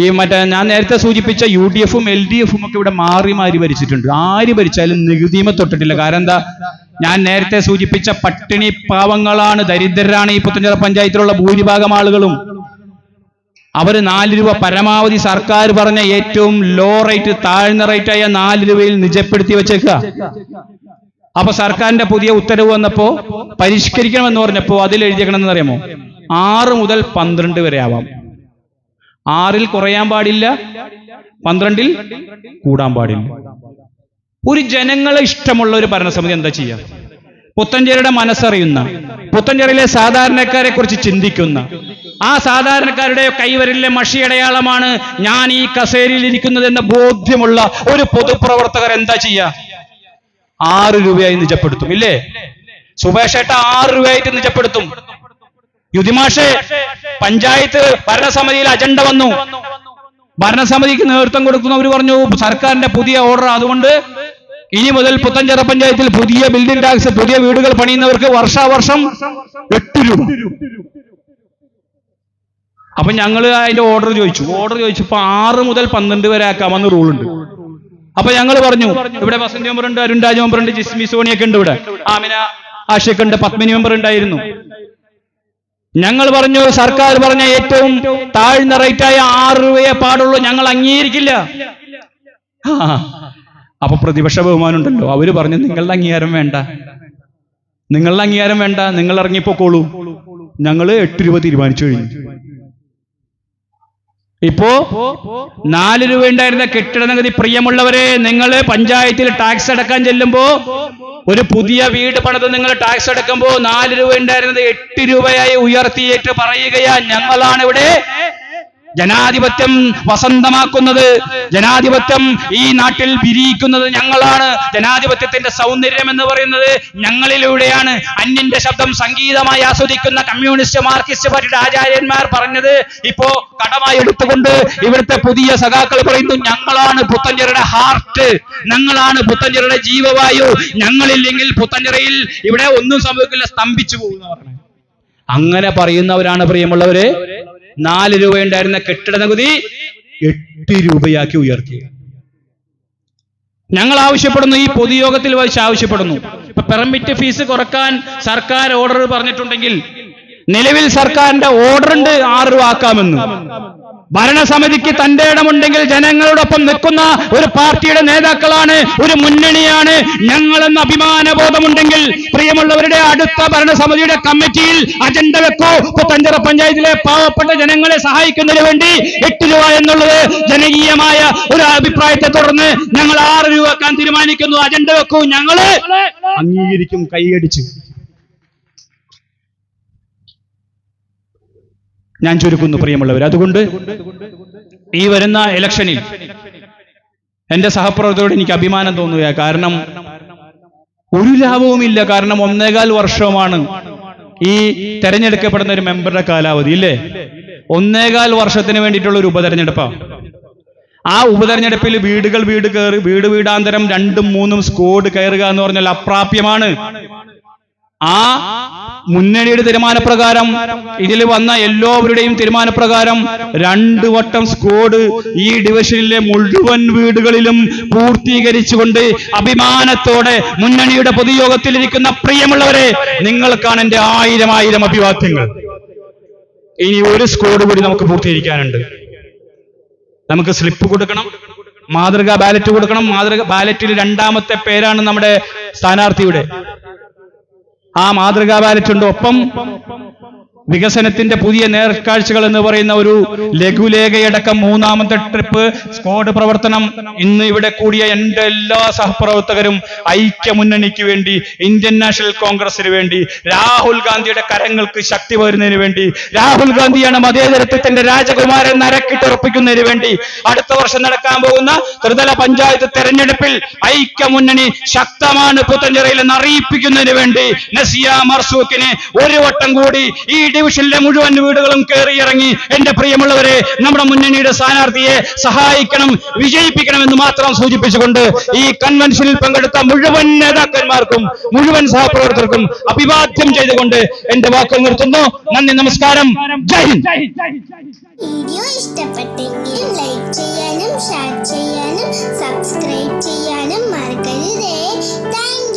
ഈ ഞാൻ നേരത്തെ സൂചിപ്പിച്ച UDFും LDFും ഒക്കെ ഇവിടെ മാറി ഭരിച്ചിട്ടുണ്ട്. ആര് ഭരിച്ചാലും നികുതിമ തൊട്ടിട്ടില്ല. കാരണം എന്താ? ഞാൻ നേരത്തെ സൂചിപ്പിച്ച പട്ടിണി പാവങ്ങളാണ്, ദരിദ്രരാണ് ഈ പുത്തഞ്ചിറ പഞ്ചായത്തിലുള്ള ഭൂരിഭാഗം ആളുകളും. അവർ 4 രൂപ പരമാവധി സർക്കാർ പറഞ്ഞ ഏറ്റവും ലോ റേറ്റ്, താഴ്ന്ന റേറ്റായ 4 രൂപയിൽ നിജപ്പെടുത്തി വെച്ചേക്കുക. അപ്പൊ സർക്കാരിന്റെ പുതിയ ഉത്തരവ് വന്നപ്പോ പരിഷ്കരിക്കണമെന്ന് പറഞ്ഞപ്പോ അതിൽ എഴുതിയേക്കണമെന്ന് അറിയാമോ? 6 മുതൽ 12 വരെ ആവാം. 6-ൽ കുറയാൻ പാടില്ല, 12-ൽ കൂടാൻ പാടില്ല. ഒരു ജനങ്ങളെ ഇഷ്ടമുള്ള ഒരു ഭരണസമിതി എന്താ ചെയ്യുക? പുത്തഞ്ചേരിയുടെ മനസ്സറിയുന്ന, പുത്തഞ്ചേരിയിലെ സാധാരണക്കാരെ കുറിച്ച് ചിന്തിക്കുന്ന, ആ സാധാരണക്കാരുടെ കൈവരിലെ മഷിയടയാളമാണ് ഞാൻ ഈ കസേരയിൽ ഇരിക്കുന്നതെന്ന ബോധ്യമുള്ള ഒരു പൊതുപ്രവർത്തകർ എന്താ ചെയ്യുക? 6 രൂപയായി നിജപ്പെടുത്തും. ഇല്ലേ? സുബേഷേട്ട 6 രൂപയായിട്ട് നിജപ്പെടുത്തും. യുധിമാഷെ, പഞ്ചായത്ത് ഭരണസമിതിയിൽ അജണ്ട വന്നു, ഭരണസമിതിക്ക് നേതൃത്വം കൊടുക്കുന്നവർ പറഞ്ഞു സർക്കാരിന്റെ പുതിയ ഓർഡർ, അതുകൊണ്ട് ഇനി മുതൽ പുത്തഞ്ചിറ പഞ്ചായത്തിൽ പുതിയ ബിൽഡിംഗ് ടാക്സ്, പുതിയ വീടുകൾ പണിയുന്നവർക്ക് വർഷാവർഷം 8 രൂപ. അപ്പൊ ഞങ്ങൾ അതിന്റെ ഓർഡർ ചോദിച്ചപ്പോ 6 മുതൽ 12 വരെ ആക്കാമെന്ന് റൂളുണ്ട്. അപ്പൊ ഞങ്ങൾ പറഞ്ഞു, ഇവിടെ വസന്തി മെമ്പർ ഉണ്ട്, അരുൺ രാജ് മെമ്പർ ഉണ്ട്, ജിസ്മി സോണിയൊക്കെ ഉണ്ട്, ഇവിടെ ആമിന ആഷിഖ് ഉണ്ട്, പത്മിനി മെമ്പർ ഉണ്ടായിരുന്നു. ഞങ്ങൾ പറഞ്ഞു സർക്കാർ പറഞ്ഞ ഏറ്റവും താഴ്ന്ന റേറ്റായ 6 രൂപയെ പാടുള്ളൂ, ഞങ്ങൾ അംഗീകരിക്കില്ല. അപ്പൊ പ്രതിപക്ഷ ബഹുമാനം ഉണ്ടല്ലോ, അവര് പറഞ്ഞു നിങ്ങളുടെ അംഗീകാരം വേണ്ട, നിങ്ങൾ ഇറങ്ങിപ്പോക്കോളൂ, ഞങ്ങൾ 8 രൂപ തീരുമാനിച്ചു കഴിഞ്ഞു. ഇപ്പോ 4 രൂപ ഉണ്ടായിരുന്ന കെട്ടിട നികുതി, പ്രിയമുള്ളവരെ, നിങ്ങൾ പഞ്ചായത്തിൽ ടാക്സ് അടക്കാൻ ചെല്ലുമ്പോ, ഒരു പുതിയ വീട് പണിത് നിങ്ങൾ ടാക്സ് അടക്കുമ്പോ 4 രൂപ ഉണ്ടായിരുന്നത് 8 രൂപയായി ഉയർത്തിയിട്ട് പറയുകയാ ഞങ്ങളാണ് ഇവിടെ ജനാധിപത്യം വസന്തമാക്കുന്നത്, ജനാധിപത്യം ഈ നാട്ടിൽ വിരിയിക്കുന്നത് ഞങ്ങളാണ്, ജനാധിപത്യത്തിന്റെ സൗന്ദര്യം എന്ന് പറയുന്നത് ഞങ്ങളിലൂടെയാണ്. അന്യന്റെ ശബ്ദം സംഗീതമായി ആസ്വദിക്കുന്ന കമ്മ്യൂണിസ്റ്റ് മാർക്സിസ്റ്റ് പാർട്ടിയുടെ ആചാര്യന്മാർ പറഞ്ഞത് ഇപ്പോ കടമായി എടുത്തുകൊണ്ട് ഇവിടുത്തെ പുതിയ സഖാക്കൾ പറയുന്നു ഞങ്ങളാണ് പുത്തഞ്ചിറയുടെ ഹാർട്ട്, ഞങ്ങളാണ് പുത്തഞ്ചിറയുടെ ജീവവായു, ഞങ്ങളില്ലെങ്കിൽ പുത്തഞ്ചിറയിൽ ഇവിടെ ഒന്നും സംഭവിക്കില്ല, സ്തംഭിച്ചു പോകുന്ന പറഞ്ഞു. അങ്ങനെ പറയുന്നവരാണ് പ്രിയമുള്ളവര് 4 രൂപ ഉണ്ടായിരുന്ന കെട്ടിട നികുതി 8 രൂപയാക്കി ഉയർത്തി. ഞങ്ങൾ ആവശ്യപ്പെടുന്നു, ഈ പൊതുയോഗത്തിൽ വെച്ച് ആവശ്യപ്പെടുന്നു, ഇപ്പൊ പെർമിറ്റ് ഫീസ് കുറക്കാൻ സർക്കാർ ഓർഡർ പറഞ്ഞിട്ടുണ്ടെങ്കിൽ നിലവിൽ സർക്കാരിന്റെ ഓർഡർ ഉണ്ട് 6 രൂപ ആക്കാമെന്ന്. ഭരണസമിതിക്ക് തന്റെ ഇടമുണ്ടെങ്കിൽ ജനങ്ങളോടൊപ്പം നിൽക്കുന്ന ഒരു പാർട്ടിയുടെ നേതാക്കളാണ്, ഒരു മുന്നണിയാണ് ഞങ്ങളെന്ന അഭിമാനബോധമുണ്ടെങ്കിൽ പ്രിയമുള്ളവരുടെ അടുത്ത ഭരണസമിതിയുടെ കമ്മിറ്റിയിൽ അജണ്ട വെക്കൂ. പുത്തഞ്ചിറ പഞ്ചായത്തിലെ പാവപ്പെട്ട ജനങ്ങളെ സഹായിക്കുന്നതിന് വേണ്ടി 8 രൂപ എന്നുള്ളത് ജനകീയമായ ഒരു അഭിപ്രായത്തെ തുടർന്ന് ഞങ്ങൾ 6 രൂപ വെക്കാൻ തീരുമാനിക്കുന്നു. അജണ്ട വെക്കൂ, ഞങ്ങള് അംഗീകരിക്കും കൈയടിച്ച്. ഞാൻ ചുരുക്കുന്നു പ്രിയമുള്ളവർ. അതുകൊണ്ട് ഈ വരുന്ന ഇലക്ഷനിൽ എന്റെ സഹപ്രവർത്തകരോട് എനിക്ക് അഭിമാനം തോന്നുക. കാരണം ഒരു ലാഭവുമില്ല. കാരണം 1.25 വർഷമാണ് ഈ തെരഞ്ഞെടുക്കപ്പെടുന്ന ഒരു മെമ്പറുടെ കാലാവധി, ഇല്ലേ? 1.25 വർഷത്തിന് വേണ്ടിയിട്ടുള്ള ഒരു ഉപതെരഞ്ഞെടുപ്പാണ്. ആ ഉപതെരഞ്ഞെടുപ്പിൽ വീടാന്തരം 2ഉം 3ഉം സ്ക്വാഡ് കയറുക എന്ന് പറഞ്ഞാൽ അപ്രാപ്യമാണ്. ആ മുന്നണിയുടെ തീരുമാനപ്രകാരം, ഇതിൽ വന്ന എല്ലാവരുടെയും തീരുമാനപ്രകാരം 2 വട്ടം സ്ക്വാഡ് ഈ ഡിവിഷനിലെ മുഴുവൻ വീടുകളിലും പൂർത്തീകരിച്ചുകൊണ്ട് അഭിമാനത്തോടെ മുന്നണിയുടെ പൊതുയോഗത്തിലിരിക്കുന്ന പ്രിയമുള്ളവരെ, നിങ്ങൾക്കാണ് എന്റെ 1000 അഭിവാദ്യങ്ങൾ. ഇനി ഒരു സ്ക്വാഡ് കൂടി നമുക്ക് പൂർത്തീകരിക്കാനുണ്ട്. നമുക്ക് സ്ലിപ്പ് കൊടുക്കണം, മാതൃകാ ബാലറ്റ് കൊടുക്കണം. മാതൃകാ ബാലറ്റിൽ 2ാമത്തെ പേരാണ് നമ്മുടെ സ്ഥാനാർത്ഥിയുടെ. ആ മാതൃകാ ബാലറ്റ് ഉണ്ട്. ഒപ്പം വികസനത്തിന്റെ പുതിയ നേർക്കാഴ്ചകൾ എന്ന് പറയുന്ന ഒരു ലഘുലേഖയടക്കം 3ാമത്തെ ട്രിപ്പ് സ്ക്വാഡ് പ്രവർത്തനം. ഇന്ന് ഇവിടെ കൂടിയ എന്റെ എല്ലാ സഹപ്രവർത്തകരും ഐക്യമുന്നണിക്ക് വേണ്ടി, ഇന്ത്യൻ നാഷണൽ കോൺഗ്രസിന് വേണ്ടി, രാഹുൽ ഗാന്ധിയുടെ കരങ്ങൾക്ക് ശക്തി പകരുന്നതിന് വേണ്ടി, രാഹുൽ ഗാന്ധിയാണ് മതേതരത്വത്തിന്റെ രാജകുമാരൻ നരക്കിട്ടുറപ്പിക്കുന്നതിന് വേണ്ടി അടുത്ത വർഷം നടക്കാൻ പോകുന്ന ത്രിതല പഞ്ചായത്ത് തെരഞ്ഞെടുപ്പിൽ ഐക്യമുന്നണി ശക്തമാണ് പുത്തഞ്ചിറയിൽ എന്ന് അറിയിപ്പിക്കുന്നതിന് വേണ്ടി നസിയ മർസൂഖിനെ ഒരു വട്ടം കൂടി ഈ ഡിവിഷനിലെ മുഴുവൻ വീടുകളും കയറിയിറങ്ങി എന്റെ പ്രിയമുള്ളവരെ, നമ്മുടെ മുന്നണിയുടെ സ്ഥാനാർത്ഥിയെ സഹായിക്കണം, വിജയിപ്പിക്കണം എന്ന് മാത്രം സൂചിപ്പിച്ചുകൊണ്ട് ഈ കൺവെൻഷനിൽ പങ്കെടുത്ത മുഴുവൻ നേതാക്കന്മാർക്കും മുഴുവൻ സഹപ്രവർത്തകർക്കും അഭിവാദ്യം ചെയ്തുകൊണ്ട് എന്റെ വാക്കുകൾ നിർത്തുന്നു. നന്ദി, നമസ്കാരം, ജയ് ഹിന്ദ്. വീഡിയോ ഇഷ്ടപ്പെട്ടെങ്കിൽ ലൈക്ക് ചെയ്യാനും ഷെയർ ചെയ്യാനും സബ്സ്ക്രൈബ് ചെയ്യാനും മറക്കരുതേ. താങ്ക്